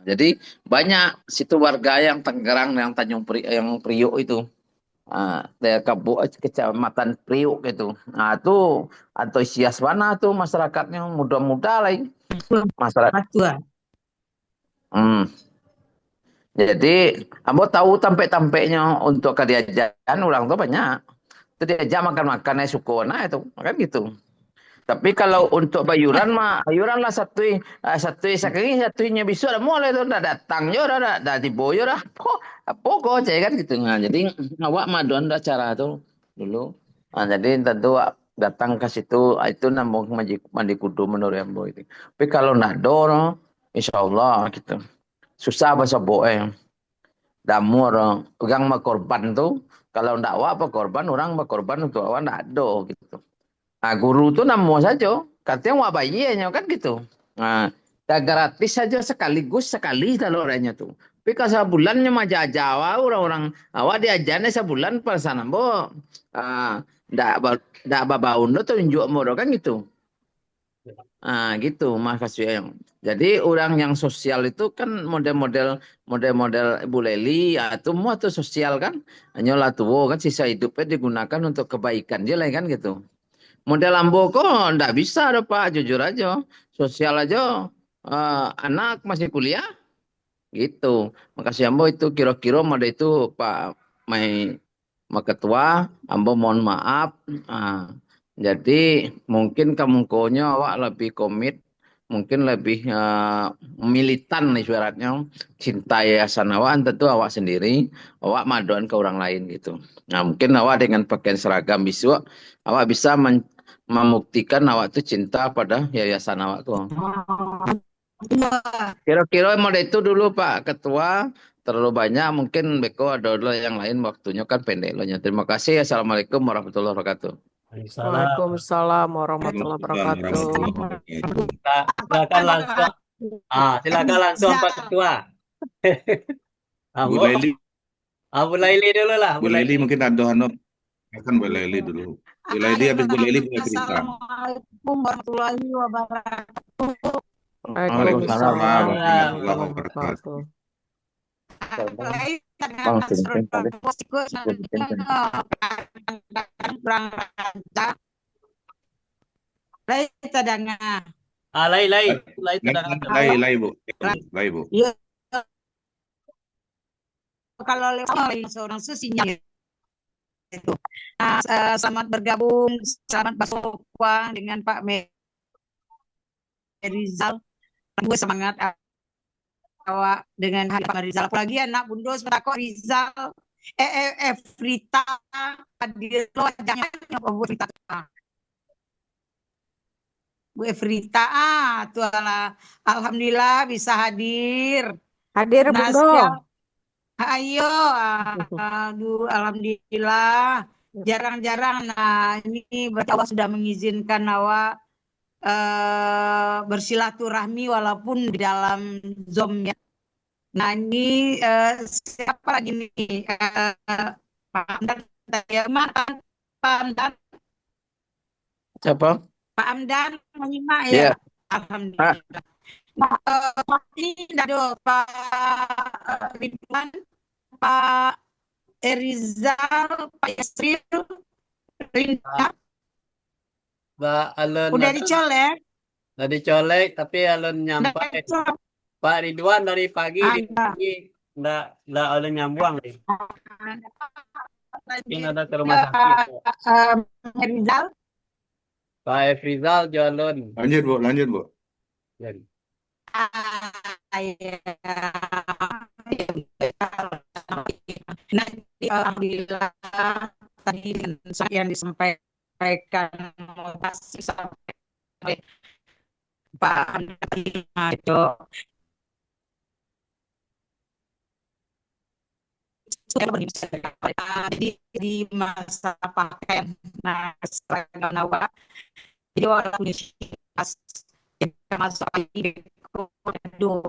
jadi banyak situ warga yang Tangerang yang Tanjung Priok yang Priok itu dari kecamatan Priuk gitu. Itu antusias mana tuh masyarakatnya muda-muda lain masyarakat. Jadi, ambo tahu tampe-tampeknya untuk kediajan orang tuh banyak. Itu diajak makan-makannya sukona itu, kan gitu. Tapi kalau untuk bayuran mah, bayuran lah satunya bisa dah mulai tu dah datang je dah diboyo dah. Pokok je kan gitu. Jadi awak maduan dah cara tu dulu. Jadi tentu datang ke situ itu nambung mandi kudu menurut ambo itu. Tapi kalau nak do, insyaallah gitu. Susah bahasa boe. Damur pegang korban tu kalau ndak awak apa korban orang korban untuk awak ndak do gitu. Guru itu namo saja. Katanya wak bayinya kan gitu. Gratis saja sekali talornya tuh. Tapi kalau sebulannya mah Jawa orang-orang awak diajarnya sebulan per sana bo. Ndak babaun tuh tunjuk moro kan gitu. Nah, gitu Mas Kasih. Jadi orang yang sosial itu kan model-model Bu Leli ya semua tuh sosial kan. Nyola tuwo kan sisa hidupnya digunakan untuk kebaikan dia lah kan gitu. Model Ambo kok ndak bisa ada Pak, jujur aja. Sosial aja anak masih kuliah gitu. Makasih Ambo itu kira-kira model itu Pak Mai Ketua, Ambo mohon maaf. Ah, jadi mungkin kemungkinannya awak lebih komit, mungkin lebih militan nih ibaratnya, cinta yayasan awak tentu awak sendiri, awak maduan ke orang lain gitu. Nah mungkin awak dengan pakaian seragam besok, awak bisa membuktikan awak tuh cinta pada yayasan awak tuh. Kira-kira model itu dulu Pak Ketua, terlalu banyak mungkin Beko ada dulu yang lain waktunya kan pendek loh. Terima kasih. Assalamualaikum warahmatullahi wabarakatuh. Waalaikumsalam. Waalaikumsalam warahmatullahi Waalaikumsalam wabarakatuh. warahmatullahi wabarakatuh. Silakan langsung. Silakan langsung Pak Ketua. Bu Bu, Leli, Bu Laili dulu lah, Bu Bu Leli Laili. mungkin ada kan Bu Leli dulu. Bu Leli habis Bu Leli punya cerita. Assalamualaikum warahmatullahi wabarakatuh. Waalaikumsalam Waalaikumsalam warahmatullahi warahmatullahi wabarakatuh. wabarakatuh. Lai, Lai, Lai, Lai cadangan. lai, Bu. Lai, Bu. Ya, kalau lewat seorang susinya itu. Selamat bergabung, selamat bersuara dengan Pak Rizal. Gue semangat awak dengan hari Pak Rizal. Apalagi anak bunda sebentar kok Rizal. Frita hadir lo jangan Bu Frita. Bu Frita tuh alhamdulillah bisa hadir. Hadir Nah, Bundo. ayo, aduh, alhamdulillah. Jarang-jarang. Nah, ini berarti awak sudah mengizinkan awak bersilaturahmi walaupun di dalam Zoom ya. Nah, ini siapa lagi nih? Pak Amdan, ya, Pak Amdan, Siapa? Pak Amdan menyimak ya. Iya. Alhamdulillah. Nah, ini ada Pak Ridwan, Pak Erizal, Pak Yasril, Rinda, Mbak Alun udah ada, dicolek. udah dicolek, tapi Alun Udah nyampai. dicolek. Pak Ridwan dari pagi di Ada. pagi nggak Alun nyambung nih. Mungkin ada ke rumah sakit. Rizal, Pak Efrizal Jalun. Lanjut, Bu. Lanjut, Bu. Jadi, nanti alhamdulillah tadi yang disampaikan pasti sampai Pak itu jadi di masa pakaian nah seragam awak jadi walaupun pas masuk lagi dulu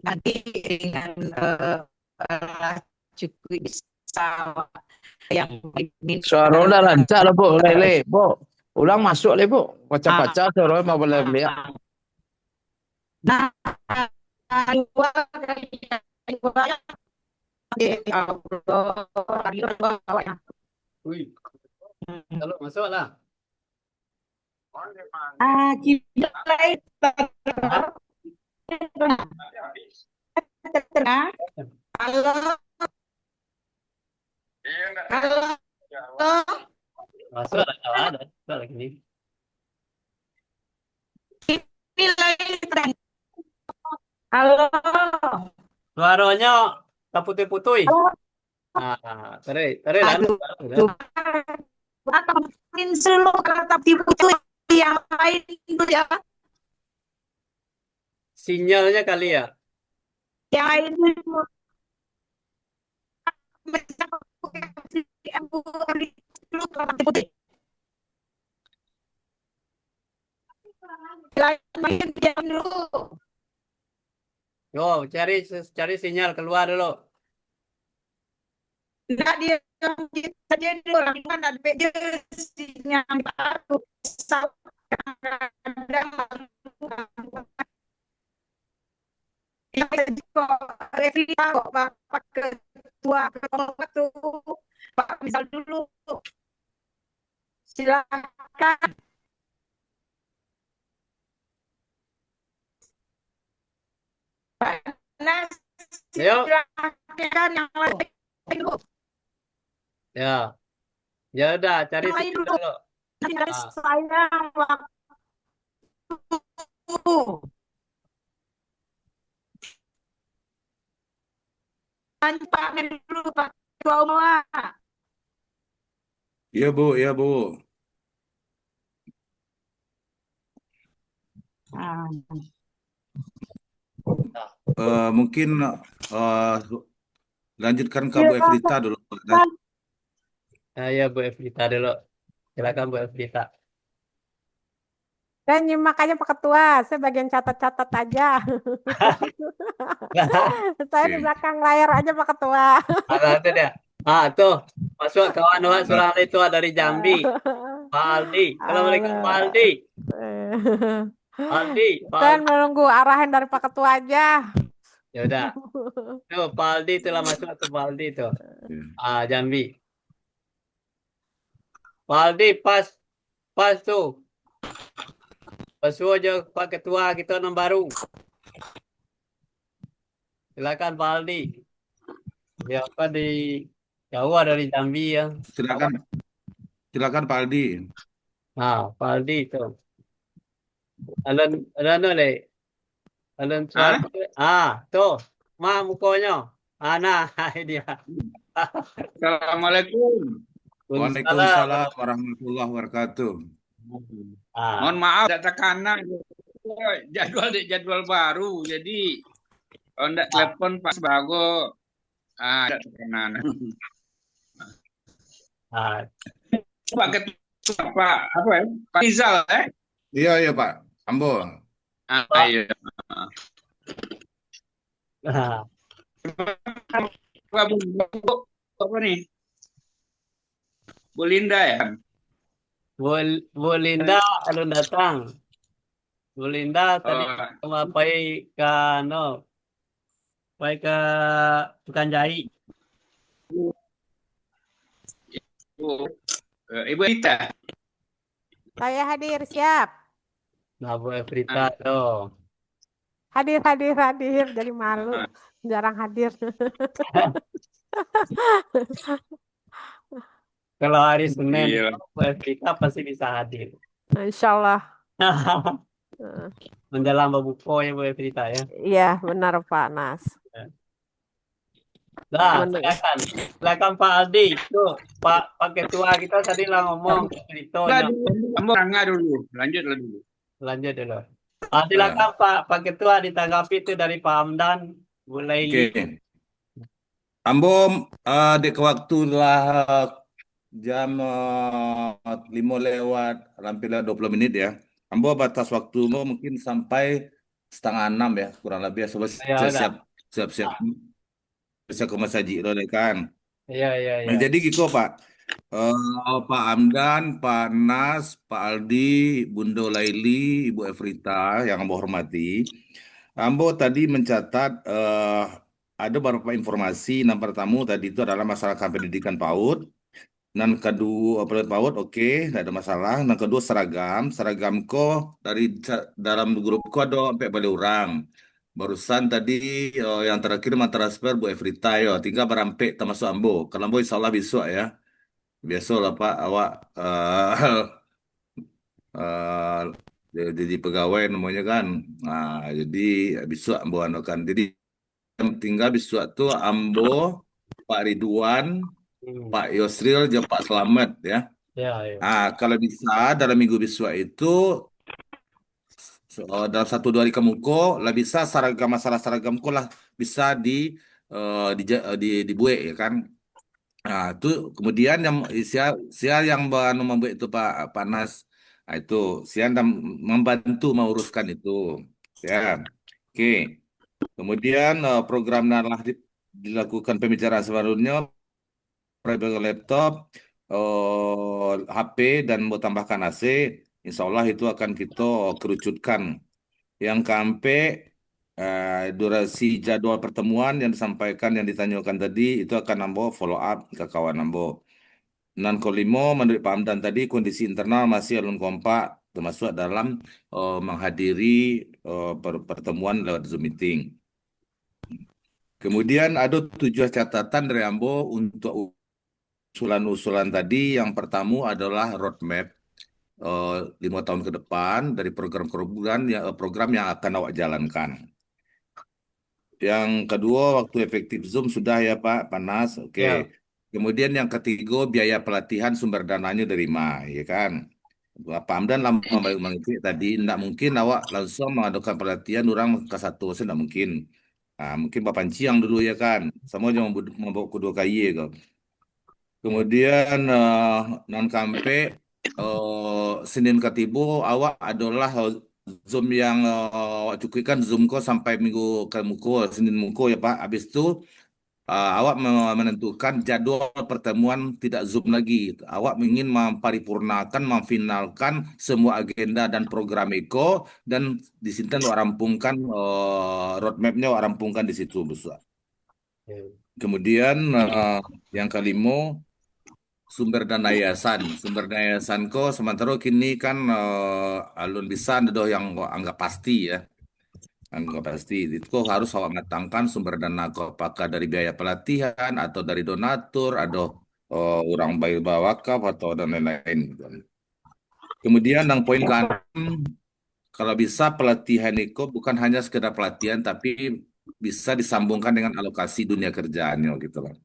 nanti dengan cukup bisa yang Suara udah lancar lah Bu Lele. Bu, ulang masuk le Bu. Baca-baca suara mau boleh lihat. nah kalau masuk lah. Masuk lah kalau ada. Masuk lagi nih. Halo. Suaranya kaputih-putih. Nah, tarik lalu. Mungkin seluruh kata itu yang lain itu ya. Sinyalnya kali ya. Yang lain itu dulu. Yo, cari sinyal keluar dulu. Enggak dia yang kita jadi orang mana ada yang baru kadang yang kok Revita kok Pak Ketua waktu Pak misal dulu silakan Pak Nas Ayo, silakan yang lain dulu ya, ya udah cari yang lain situ dulu dulu. nanti ada Ah, saya waktu Pak Meri dulu Pak Ketua Umum Iya Bu, iya Bu. Mungkin eh, lanjutkan ke Bu Efrita dulu. ya Bu Evita dulu. Silakan Bu Evita. Dan nyimak aja Pak Ketua, saya bagian catat-catat aja. Saya di Oke. belakang layar aja Pak Ketua. Ada deh. Tuh masuk kawan Wak Surah itu dari Jambi. Pak Aldi. Assalamualaikum Pak Aldi. Aldi, Pak Dan Aldi. menunggu arahan dari Pak Ketua aja. Ya udah. Tuh Pak Aldi telah masuk tuh Pak Aldi tuh. Jambi. Pak Aldi pas tuh. Masuk aja Pak Ketua kita orang baru. Silakan Pak Aldi. Ya apa di Jawa dari Jambi ya. Silakan, silakan Pak Aldi. Pak Aldi tuh. Alun deh. Alun suara. Tuh. Mukanya. Nah, ini dia. Assalamualaikum. Waalaikumsalam warahmatullahi wabarakatuh. Mohon maaf ada tekanan jadwal baru. Jadi kalau enggak telepon Pak Sebago ada tekanan. Pak Ketua Pak apa ya? Pak Rizal Iya, iya Pak. Ambo. Iya. Apa nih? Bu Linda ya? Bu Linda alun datang. Bu Linda tadi pai ke tukang jahit. Ibu Rita. Saya hadir, siap. Nah, Bu Efrita tuh. Hadir, jadi malu. Jarang hadir. Kalau hari Senin, Iya. Bu Efrita pasti bisa hadir. Insya Allah. Menjelang berbuka ya Bu Efrita ya. Iya, benar Pak Nas. Nah, silakan Pak Aldi. Tuh, Pak Ketua kita tadi lah ngomong ceritanya. Dulu. Lanjutlah dulu. Lanjut dulu. Silakan Pak Ketua ditanggapi itu dari Pak Hamdan mulai. Oke. Ambo dek waktu lah jam 5 lewat hampir 20 menit ya. Ambo batas waktu mungkin sampai 5:30 ya, kurang lebih. Coba siap-siap bisa ke masjid dulu kan. Iya. Jadi gitu Pak. Pak Amdan, Pak Nas, Pak Aldi, Bunda Laili, Ibu Efrita yang Ambo hormati. Ambo tadi mencatat ada beberapa informasi. Yang pertama tadi itu adalah masalah pendidikan PAUD. Dan kedua PAUD oke, tidak ada masalah. Dan kedua seragam ko dalam grup ko ada sampai balik orang. Barusan tadi yang terakhir transfer Bu Efrita ya, tinggal berampek termasuk Ambo. Kalau Ambo insya Allah besok ya. Biasalah Pak, awak jadi pegawai namanya kan. Nah, jadi besok Ambo anukan. Jadi tinggal besok tuh Ambo, Pak Ridwan, Pak Yusril, dan Pak Slamet ya. Kalau bisa dalam minggu besok itu dalam 1-2 hari kemudian lah bisa masalah seragam lah bisa dibuat ya kan. Nah, itu kemudian yang sial yang membuat itu Pak Nas. Nah, itu sian membantu menguruskan itu. Ya. Oke. Kemudian program dilakukan pembicaraan sebelumnya portable laptop, HP dan mau tambahkan AC, insya Allah itu akan kita kerucutkan. Yang keempat, durasi jadwal pertemuan yang disampaikan, yang ditanyakan tadi, itu akan nambah follow up ke kawan nambah. Dan kelima, menurut Pak Hamdan tadi, kondisi internal masih alun kompak, termasuk dalam menghadiri pertemuan lewat Zoom meeting. Kemudian ada 7 catatan dari Ambo untuk usulan-usulan tadi. Yang pertama adalah roadmap 5 tahun ke depan dari program yang akan awak jalankan. Yang kedua, waktu efektif Zoom sudah ya Pak, panas. Oke. Ya. Kemudian yang ketiga, biaya pelatihan sumber dananya dari mana, ya kan? Pak Hamdan lama balik mengikuti tadi, tidak mungkin awak langsung mengadakan pelatihan orang ke satu, tidak mungkin. Nah, mungkin Pak Panci yang dulu ya kan, sama jangan membawa kedua kali kau. Kemudian non kampe Senin Ketibu awak adalah Zoom yang awak cukupkan Zoom ko sampai minggu ke muko Senin muko ya Pak. Habis itu awak menentukan jadwal pertemuan tidak Zoom lagi. Awak ingin memparipurnakan, memfinalkan semua agenda dan program Eko dan di sini awak rampungkan roadmapnya awak rampungkan di situ besar. Kemudian yang kelima sumber dana yayasan. Sumber dana yayasan ko sementara kini kan alun bisa ada yang anggap pasti ya. Anggap pasti itu kok harus awak matangkan sumber dana kok apakah dari biaya pelatihan atau dari donatur atau orang bayar bawa wakaf atau dan lain-lain gitu. Kemudian yang poin ke-6, kalau bisa pelatihan itu bukan hanya sekedar pelatihan tapi bisa disambungkan dengan alokasi dunia kerjaannya gitu loh.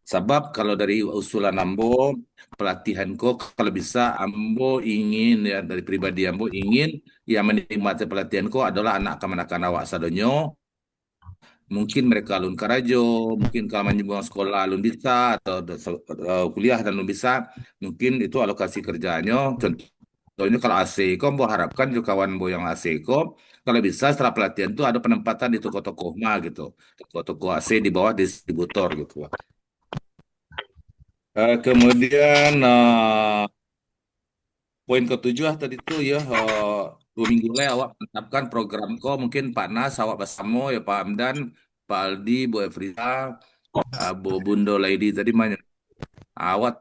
Sebab kalau dari usulan Ambo, pelatihan kok kalau bisa Ambo ingin ya dari pribadi Ambo ingin yang menikmati pelatihan kok adalah anak kemanakan awak sadonyo. Mungkin mereka alun karajo, mungkin kalau menyambung sekolah alun bisa atau kuliah dan alun bisa, mungkin itu alokasi kerjanya. Contohnya kalau AC kok Ambo harapkan juga kawan Ambo yang AC kok kalau bisa setelah pelatihan itu ada penempatan di toko-toko mah gitu, toko-toko AC di bawah distributor gitu. Kemudian poin ke-7 tadi itu ya 2 minggu lalu awak menetapkan program ko mungkin Pak Nas awak bersama ya Pak Hamdan, Pak Aldi, Bu Efrita, Bu Bundo Lady tadi banyak awak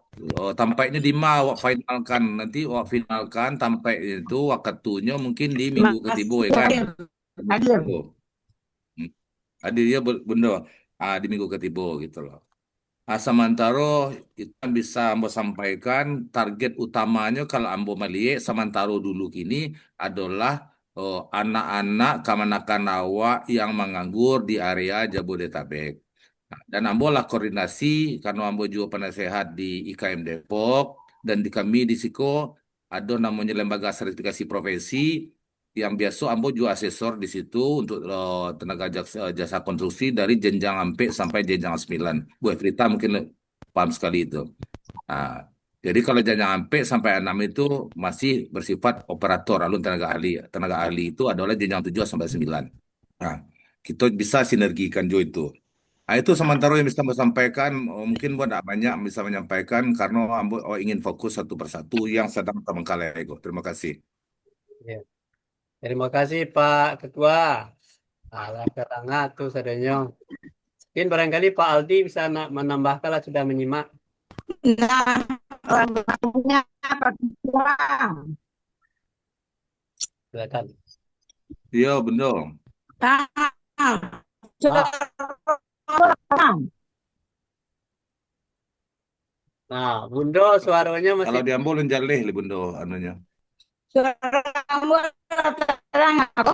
tampaknya di ma awak finalkan nanti awak finalkan sampai itu waktunya mungkin di minggu ketiga ya kan. Hadir. Oh. Hadir ya Bundo di minggu ketiga gitu loh. Sementara itu bisa Ambo sampaikan target utamanya kalau Ambo melihat sementara dulu kini adalah anak-anak kamanakan awak yang menganggur di area Jabodetabek. Nah, dan Ambo lah koordinasi karena Ambo juga penasehat di IKM Depok dan di kami di Siko ada namanya lembaga sertifikasi profesi yang biasa Ambo juga asesor di situ untuk tenaga jasa konstruksi dari jenjang ampek sampai jenjang 9. Bu Efrita mungkin paham sekali itu. Nah, jadi kalau jenjang ampek sampai 6 itu masih bersifat operator alun tenaga ahli. Tenaga ahli itu adalah jenjang 7 sampai 9. Nah, kita bisa sinergikan juga itu. Nah, itu sementara yang bisa saya sampaikan. Mungkin buat tidak banyak bisa menyampaikan karena Ambo ingin fokus satu persatu yang sedang terbengkalai. Terima kasih. Ya. Terima kasih Pak Ketua. Alah keterangan tuh sadanya. Mungkin barangkali Pak Aldi bisa menambahkan lah sudah menyimak. Nah, orang punya perempuan. Silakan. Iya, benar. Nah, Bundo suaranya masih Kalau di Ambo lenjaleh le Bundo anunya. Suara kamu terang apa?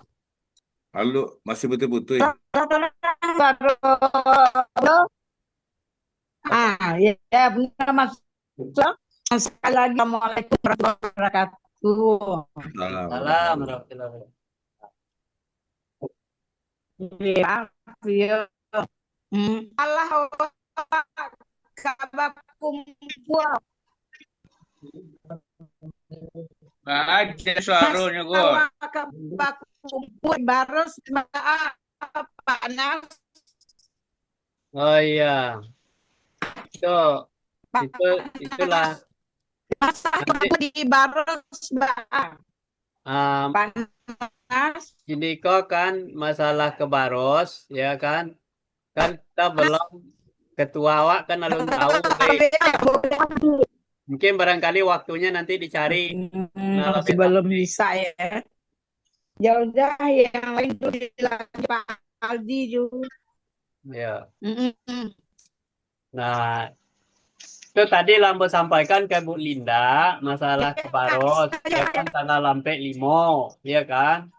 Halo, masih betul-betul. Ya, ya benar Mas. Sekali lagi Assalamualaikum warahmatullahi wabarakatuh. Salam. salam warahmatullahi wabarakatuh. Ya, ya. Allah kabar kumpul. Aja suaranya gue. Kabar kumpul baru panas. Oh iya. Itu itulah Masak nanti di Baros, Mbak. um, Panas. ini kok kan masalah ke Baros ya kan kita belum ketua awak kan alun tahu mungkin barangkali waktunya nanti dicari nah lebih Masih belum bisa ya. Ya udah, yang lain tuh dilanjut Pak Aldi juga. ya. Mm-mm. Nah, itu tadi Lampu sampaikan ke Bu Linda masalah ke Baros ya kan tanggal lampe limo ya kan.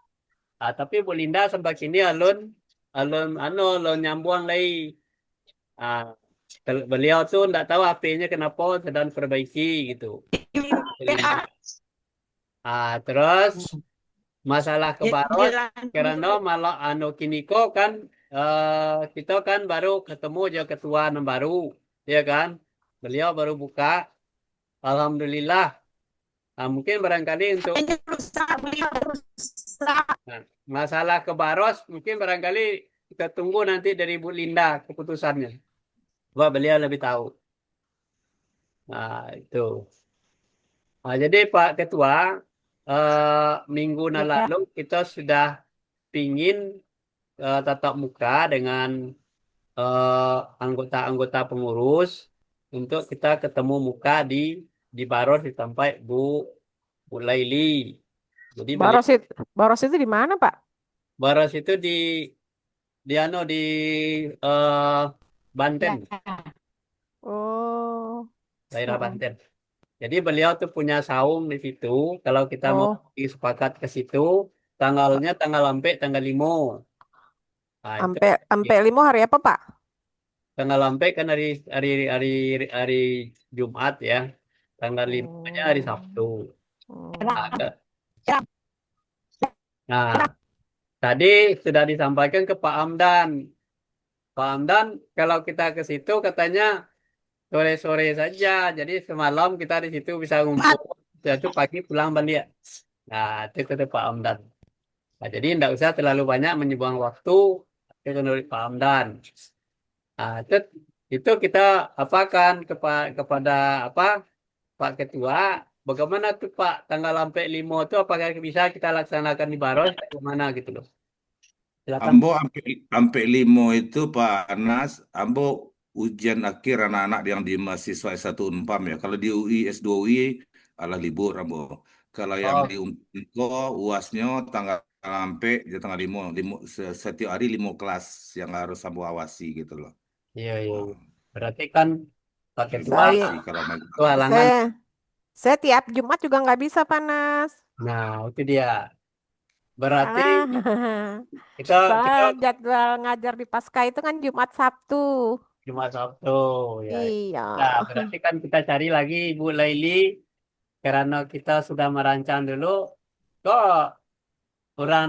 Ah, tapi Bu Linda sampai kini alun alun alun nyambung lagi. Ah, beliau tuh nggak tahu HP-nya kenapa sedang perbaiki gitu. Bu Linda. Ah, terus masalah ke Ya, Baros karena dilanjut. malah kini kok kan kita kan baru ketemu aja ketua yang baru ya kan. Beliau baru buka. Alhamdulillah. Nah, mungkin barangkali untuk Kayaknya rusak, beliau rusak. nah, masalah ke Baros, mungkin barangkali kita tunggu nanti dari Bu Linda keputusannya. Wah, beliau lebih tahu. Nah, itu. Nah, jadi Pak Ketua, minggu Ya, lalu kita sudah pingin tatap muka dengan anggota-anggota pengurus untuk kita ketemu muka di Baros di tempat Bu Laili. Jadi beliau Baros itu di mana, Pak? Baros itu di eh, Banten, ya. Oh, daerah mm-mm. Banten. Jadi beliau tuh punya saung di situ. Kalau kita mau Oh, sepakat ke situ, tanggalnya tanggal sampai tanggal 5. Nah, itu sampai sampai lima hari apa, Pak? tanggal sampai kan hari hari hari Jumat ya. Tanggal 5-nya hari Hmm. Sabtu. Hmm. Nah, nah, tadi sudah disampaikan ke Pak Amdan. Pak Amdan, kalau kita ke situ katanya sore-sore saja. Jadi semalam kita di situ bisa ngumpul. Setelah itu pagi pulang balik. Nah, itu kata Pak Amdan. Nah, jadi tidak usah terlalu banyak menyumbang waktu. Itu menurut Pak Amdan. Nah, itu kita apakan kepada apa Pak Ketua. Bagaimana tuh Pak tanggal sampai 5 itu apakah bisa kita laksanakan di Baros? Bagaimana gitu loh. Silakan. Ambo sampai limo itu Pak Anas, Ambo ujian akhir anak-anak yang di mahasiswa S1 Unpam ya. Kalau di UI S2 UI alah libur Ambo. Kalau yang di Oh, Unko UASnya tanggal sampai di tanggal limo setiap hari 5 kelas yang harus Ambo awasi gitu loh. iya, iya, iya. Oh, Berarti kan Pak Ketua berat Saya sih kalau main itu Baros. halangan. saya saya tiap Jumat juga nggak bisa panas. Nah, itu dia. Berarti Karena kita kita soal jadwal ngajar di Pasca itu kan Jumat Sabtu. cuma Sabtu ya. Iya. Nah, berarti kan kita cari lagi Bu Laili karena kita sudah merancang dulu. Kok orang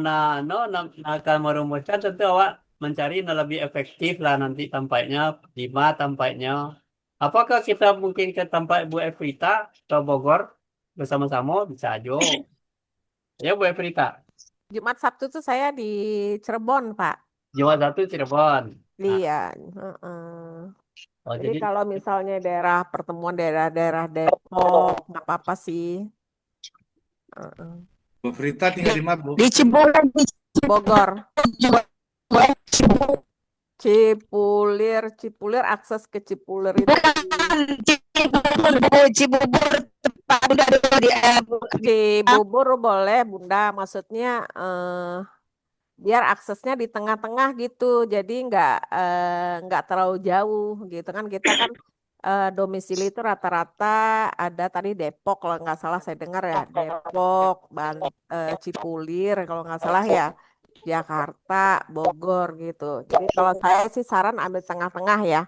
akan merumuskan tentu awak mencari yang lebih efektif lah nanti tampaknya lima tampaknya. Apakah kita mungkin ke tempat Bu Evita ke Bogor bersama-sama bisa aja. Ya Bu Evita. Jumat Sabtu tuh saya di Cirebon, Pak. Jawa satu Cirebon. Nah, Iya. Heeh. oh, Jadi jadi kalau misalnya daerah pertemuan daerah-daerah Depok, nggak apa-apa sih. Heeh. Bu Frita tinggal di mana, Bu? Di Cibulan, di Bogor, Cibulan, Cibulan, Cipulir, akses ke Cipulir itu Cibubur, Cibubur, tempat Bunda dulu di Cibubur boleh, Bunda. Maksudnya biar aksesnya di tengah-tengah gitu. Jadi nggak terlalu jauh gitu kan. Kita kan domisili itu rata-rata ada tadi Depok kalau nggak salah saya dengar ya. Depok, Cipulir kalau nggak salah ya. Jakarta, Bogor gitu. Jadi kalau saya sih saran ambil tengah-tengah ya.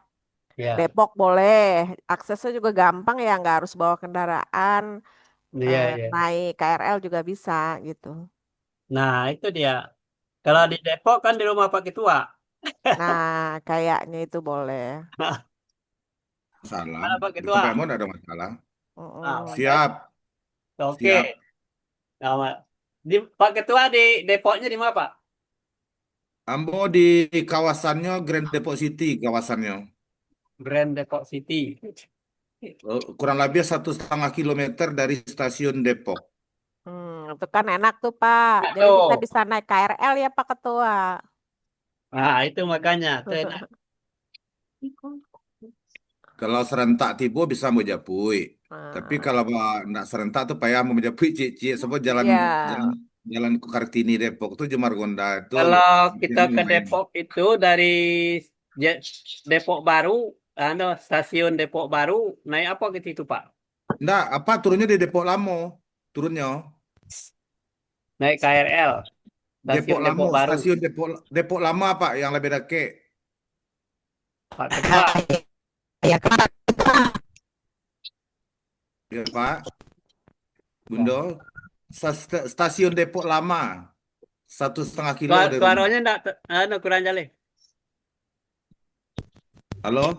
ya, Depok boleh, aksesnya juga gampang ya, nggak harus bawa kendaraan, iya, iya. naik KRL juga bisa gitu. Nah, itu dia. Kalau di Depok kan di rumah Pak Ketua. Nah, kayaknya itu boleh. Salam. Mana Pak Di Ketua? tempat Ambo nggak ada masalah. Nah, Mm-mm. makanya. Siap, Oke. siap. Nah, Pak Ketua di Depoknya di mana Pak? Ambo di kawasannya Grand Depok City kawasannya. Grand Depok City. kurang lebih 1,5 kilometer dari stasiun Depok. Itu kan enak tuh Pak. Jadi kita Tuh. bisa naik KRL ya Pak Ketua. Nah, itu makanya. Tuh enak. Kalau serentak tiba bisa Mojapui. Tapi Nah, kalau nak serentak tuh payah mau Mojapui Cici. Sebab jalan iya. jalan jalan ke Kartini Depok tuh Margonda itu Kalau kita ke lumayan. Depok itu dari Depok Baru, stasiun Depok Baru, naik apa ke situ, Pak? Enggak, apa turunnya di Depok Lamo. Turunnya Naik KRL, Depok stasiun Lamo, Depok Baru. stasiun Depok Lama Pak yang lebih dekat. Pak Ketua, Ya, kan? Ya Pak, Bundo. Stasiun Depok Lama 1,5 kilo dari rumah. suaranya enggak, kurang jale. Halo,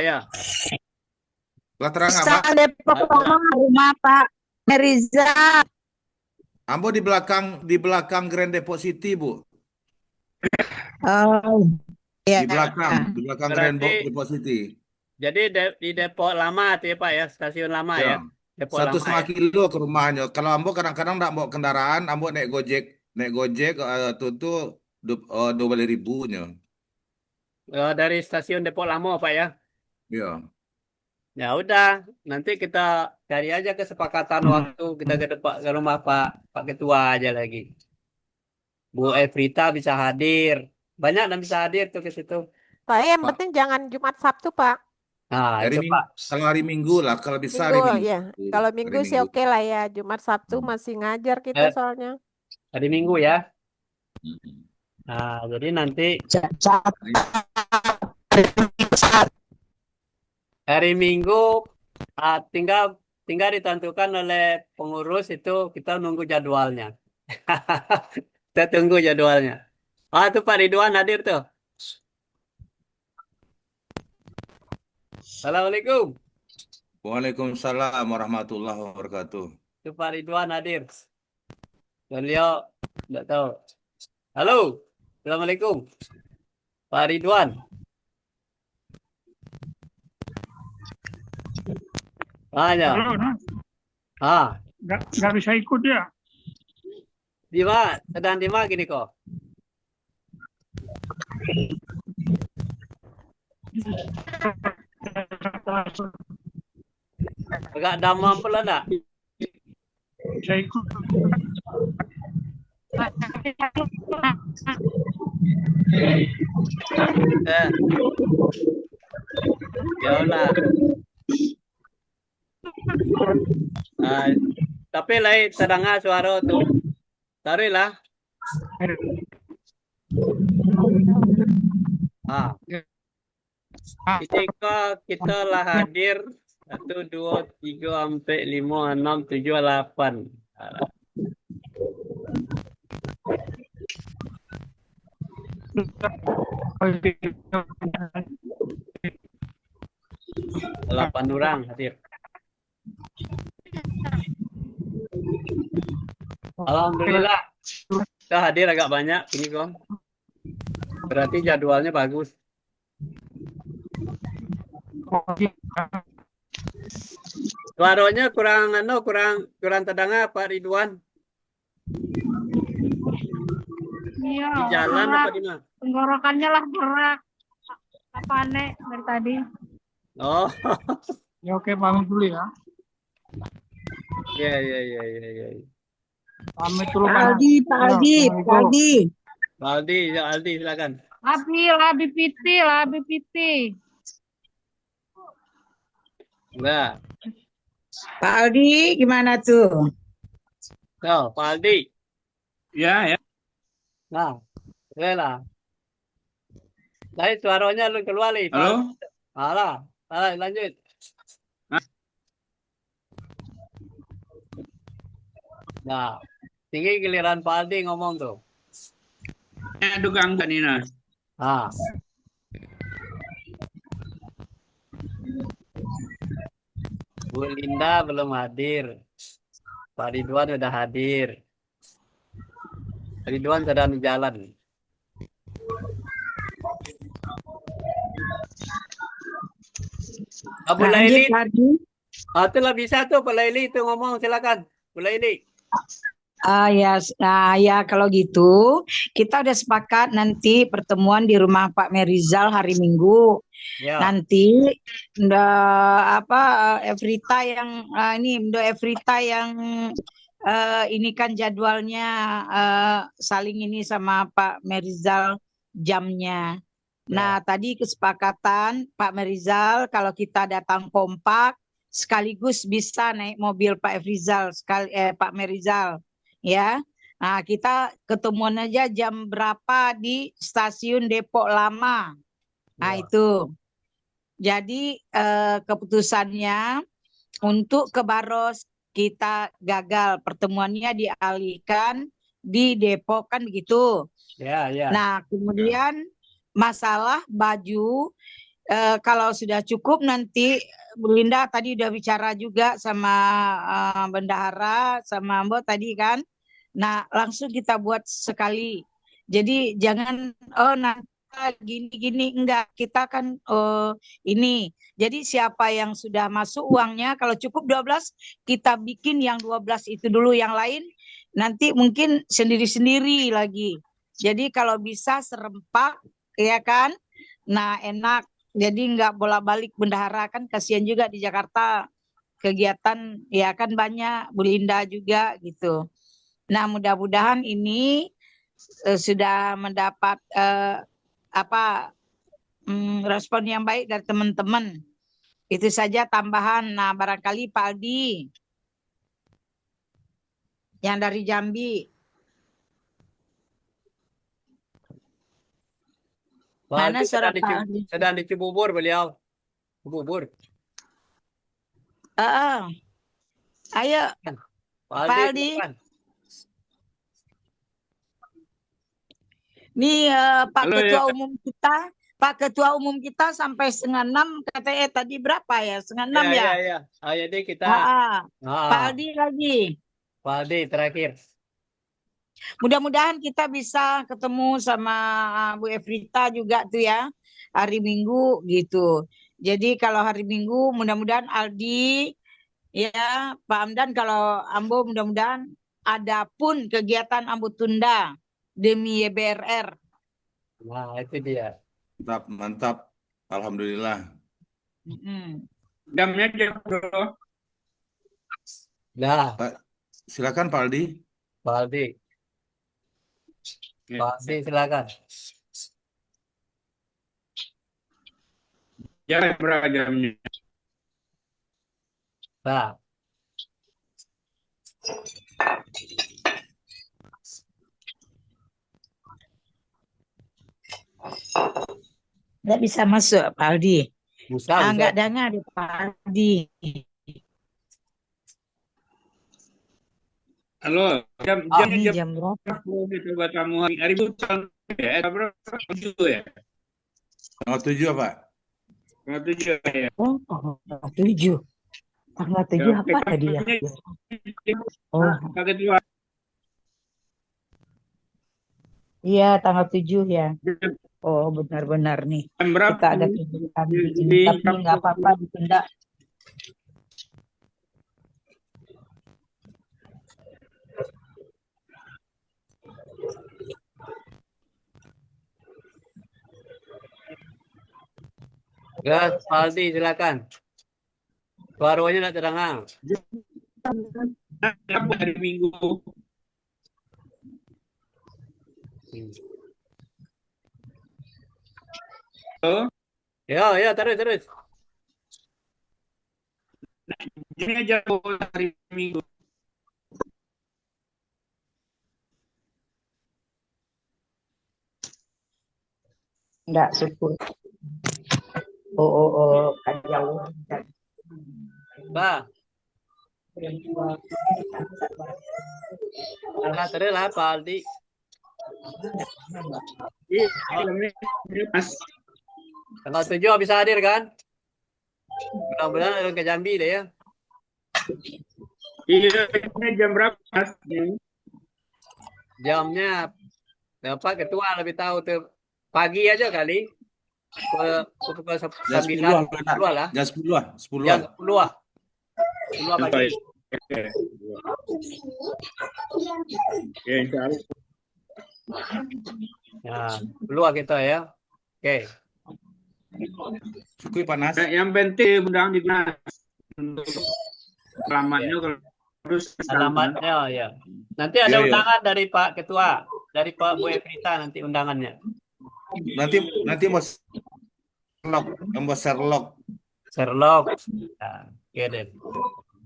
Ya. lah terang Bisa Pak. Depok Lama rumah Pak Meriza. Ambo di belakang Grand Depok City, Bu. Oh, ya. Di belakang Grand Berarti Depok City. jadi di Depok Lama tuh ya, Pak ya, stasiun lama ya. Ya. Depok Satu Lama setengah ya. kilo ke rumahnya. Kalau ambo kadang-kadang nggak bawa kendaraan, ambo naik Gojek tuh 12.000-nya. Dari stasiun Depok Lama, Pak ya. Ya. Ya udah, nanti kita cari aja kesepakatan waktu kita ke rumah Pak Ketua aja lagi. Bu Evrita bisa hadir. Banyak yang bisa hadir tuh ke situ. Tapi yang Pak. penting jangan Jumat Sabtu Pak. Nah, itu Pak. Kalau hari Minggu lah, kalau bisa Minggu hari Minggu. ya. Kalau Hari Minggu sih Minggu. oke lah ya. Jumat Sabtu masih ngajar kita Eh, soalnya. Hari Minggu ya. Nah, jadi nanti hari Minggu tinggal ditentukan oleh pengurus itu kita nunggu jadwalnya. Kita tunggu jadwalnya. Tuh Pak Ridwan hadir tuh. Assalamualaikum. Waalaikumsalam warahmatullahi wabarakatuh. Tuh Pak Ridwan hadir. Beliau tidak tahu. Halo. Assalamualaikum. Pak Ridwan. Ya. Nggak bisa ikut ya. Sedang di mana gini kok? Agak damam pula enggak? Bisa ikut. Ya Allah. Tapi lain terdengar suara tuh. Tarik lah. Kita lah hadir 1, 2, 3, 4, 5, 6, 7, 8. 8 orang hadir. Alhamdulillah. Kita hadir agak banyak ini kok. Berarti jadwalnya bagus. Suaranya kurang terdengar Pak Ridwan. Iya, Di jalan apa di mana? tenggorokannya lah gerak. Apa aneh dari tadi? Oh. Ya oke, pamit dulu ya. Ya. Pamit dulu Pak Pak. Aldi, Pak Aldi, Pak Aldi. Aldi silakan. Labi piti. Nah, Pak Aldi, gimana tuh? Pak Aldi. Ya. Nah, lah. Dari suaranya lu keluar nih. Halo? Alah, lanjut. Nah, tinggi giliran Pak Aldi ngomong tuh. Aduh gangguan Nina. Bu Linda belum hadir. Pak Ridwan udah hadir. Ridwan sedang di jalan. Bu Lanjut Laili, Pak Ardi. itulah bisa tuh Bu Laili itu ngomong, silakan. Bu Laili. Ya kalau gitu kita udah sepakat nanti pertemuan di rumah Pak Merizal hari Minggu. Ya, Nanti Evrita yang Evrita yang ini kan jadwalnya saling ini sama Pak Merizal jamnya. Nah, tadi kesepakatan Pak Merizal kalau kita datang kompak sekaligus bisa naik mobil Pak Efrizal Pak Merizal ya. Nah, kita ketemuan aja jam berapa di stasiun Depok Lama. Nah, ya. itu. Jadi keputusannya untuk ke Baros kita gagal, pertemuannya dialihkan di Depok kan begitu. Ya, ya. Nah, kemudian masalah baju kalau sudah cukup nanti Bu Linda tadi udah bicara juga sama bendahara sama Mbok tadi kan. Nah, langsung kita buat sekali. Jadi jangan nanti gini-gini enggak, kita kan ini. Jadi siapa yang sudah masuk uangnya kalau cukup 12 kita bikin yang 12 itu dulu, yang lain nanti mungkin sendiri-sendiri lagi. Jadi kalau bisa serempak ya kan. Nah, enak. Jadi nggak bolak-balik bendahara kan kasihan juga di Jakarta kegiatan ya kan banyak, Bu Linda juga gitu. Nah, mudah-mudahan ini sudah mendapat respon yang baik dari teman-teman. Itu saja tambahan. Nah, barangkali Pak Aldi yang dari Jambi. Mana suara Pak Aldi? Sedang di Cibubur beliau. Cibubur. Ayo, Pak Pak Aldi. Aldi. Nih Pak Halo, Ketua ya. Umum kita, Pak Ketua Umum kita sampai 5:30 katanya tadi berapa ya? 5:30 ya? Ya. Jadi kita. Pak Aldi lagi. Pak Aldi terakhir. Mudah-mudahan kita bisa ketemu sama Bu Evrita juga tuh ya hari Minggu gitu. Jadi kalau hari Minggu mudah-mudahan Aldi ya Pak Hamdan, kalau Ambo mudah-mudahan ada pun kegiatan Ambo tunda demi YBRR. Nah, itu dia. Mantap. Alhamdulillah. Jamnya jam bro. Nah, Silakan Pak Aldi. Pak Aldi. Pak Aldi silakan. Ya, berapa jamnya? Nah, Nggak bisa masuk Pak Aldi. bisa. Nggak dengar Pak Aldi. Halo, Ini jam berapa? Coba kamu hari bukan ya, berapa? 7 ya? Tanggal 7 Pak. Tanggal 7 ya. Oh, tanggal 7. Tanggal 7 apa tadi ya? Oh, Tanggal 2. iya tanggal 7 ya. Oh, benar-benar nih. Jam berapa? Kita ada kegiatan begini, tapi nggak apa-apa ditunda. Ya, Pak Aldi silakan. Suaranya tidak terdengar. Hari Minggu. Halo? Ya, terus. Ini aja hari Minggu. Enggak, syukur. Oh, kan jauh. Pak. Nah, terus lah Pak Aldi. Mas. Tanggal 7 bisa hadir kan? Mudah-mudahan ada ke Jambi deh ya. Iya, jam berapa Mas? Jamnya Bapak Ketua lebih tahu tuh. Pagi aja kali. pukul Jam 10 9, lah, 10 lah. jam 10 lah, 10 Jam lah. 10 lah. 10 pagi. Oke, insya Allah. Nah, 10 kita ya. Oke. Syukui panas. Yang penting undangan digunakan untuk alamatnya Ya. terus Alamatnya ya. Nanti ada Iya, iya. undangan dari Pak Ketua, dari Pak Bu Evita nanti undangannya. Nanti mau Sherlock. Sherlock. Nah, oke deh.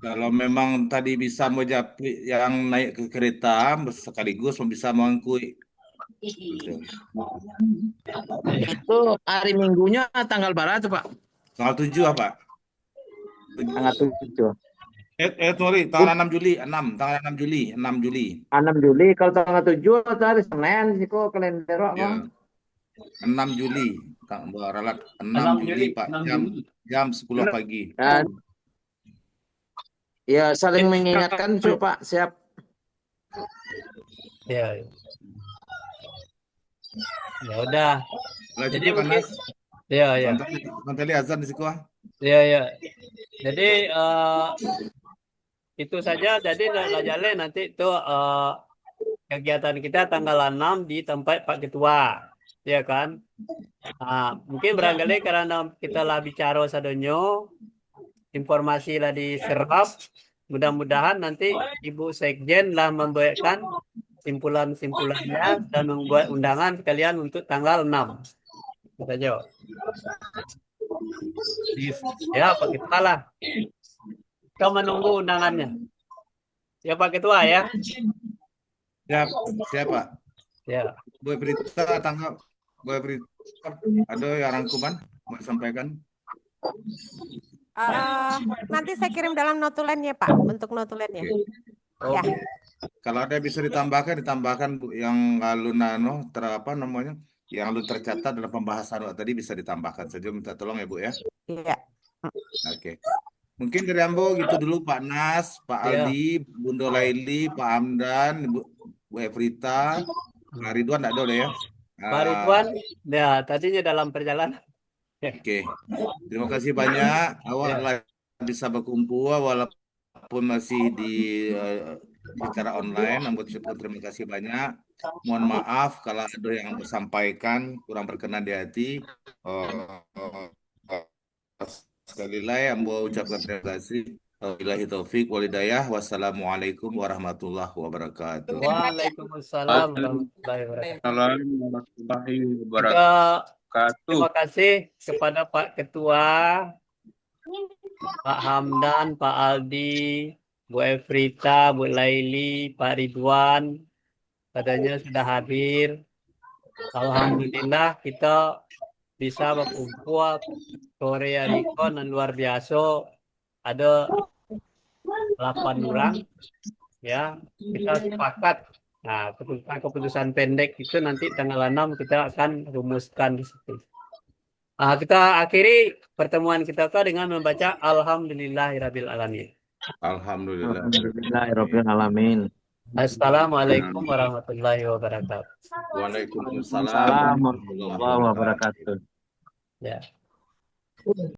Kalau memang tadi bisa mau japri yang naik ke kereta sekaligus bisa mengangkut. Gitu. Itu hari Minggunya tanggal berapa tuh, Pak? Tanggal 7 apa? Tanggal 7. Sorry, tanggal 6 Juli, 6, tanggal 6 Juli, 6 Juli. 6 Juli, kalau tanggal 7 itu hari Senin sih kok kalender Ya. Bang. 6 Juli, ralat 6 6 Juli, Juli, Pak, 6 jam Juli. jam 10 pagi. Dan ya saling mengingatkan so, Pak, siap. Ya. Ya udah. Lanjut Jadi Panas. mungkin ya ya. Mantali azan di sekolah. Ya ya. Jadi itu saja. Jadi Lajale nanti itu kegiatan kita tanggal 6 di tempat Pak Ketua, ya kan? Nah, mungkin barangkali karena kita lah bicara sadonyo, informasi lah diserap. Mudah-mudahan nanti Ibu Sekjen lah membuatkan simpulan-simpulannya dan membuat undangan sekalian untuk tanggal 6. Kita jawab. Ya, Pak Ketua lah. Kita menunggu undangannya. Ya, Pak Ketua ya. Siapa? Ya. Bu Berita tanggal Bu Berita ada yang rangkuman mau disampaikan? Nanti saya kirim dalam notulennya Pak, bentuk notulennya. Oke. Ya. Kalau ada bisa ditambahkan Bu, yang lalu namanya? Yang lalu tercatat dalam pembahasan tadi bisa ditambahkan saja, minta tolong ya Bu ya. Iya. Oke. Mungkin dari Ambo gitu dulu Pak Nas, Pak Aldi, Bunda Laili, Pak Hamdan, Bu Evrita, Pak Ridwan tidak ada ya? Pak Ridwan, ya tadinya dalam perjalanan. Oke. Terima kasih banyak. Awak lah bisa berkumpul walaupun masih secara online. Namun terima kasih banyak. Mohon maaf kalau ada yang disampaikan kurang berkenan di hati. Sekali lagi Ambo ucapkan terima kasih. Wabillahi taufik walhidayah. Wassalamualaikum warahmatullahi wabarakatuh. Waalaikumsalam warahmatullahi wabarakatuh. Terima kasih kepada Pak Ketua, Pak Hamdan, Pak Aldi, Bu Evrita, Bu Laili, Pak Ridwan, katanya sudah hadir. Alhamdulillah kita bisa berkumpul Korea Recon dan luar biasa. Ada 8 orang, ya kita sepakat. Nah, keputusan pendek itu nanti tanggal 6 kita akan rumuskan di situ. Nah, kita akhiri pertemuan kita dengan membaca Alhamdulillahirabbil alamin. Alhamdulillahirabbil alamin. Assalamualaikum warahmatullahi wabarakatuh. Waalaikumsalam warahmatullahi wabarakatuh. Ya.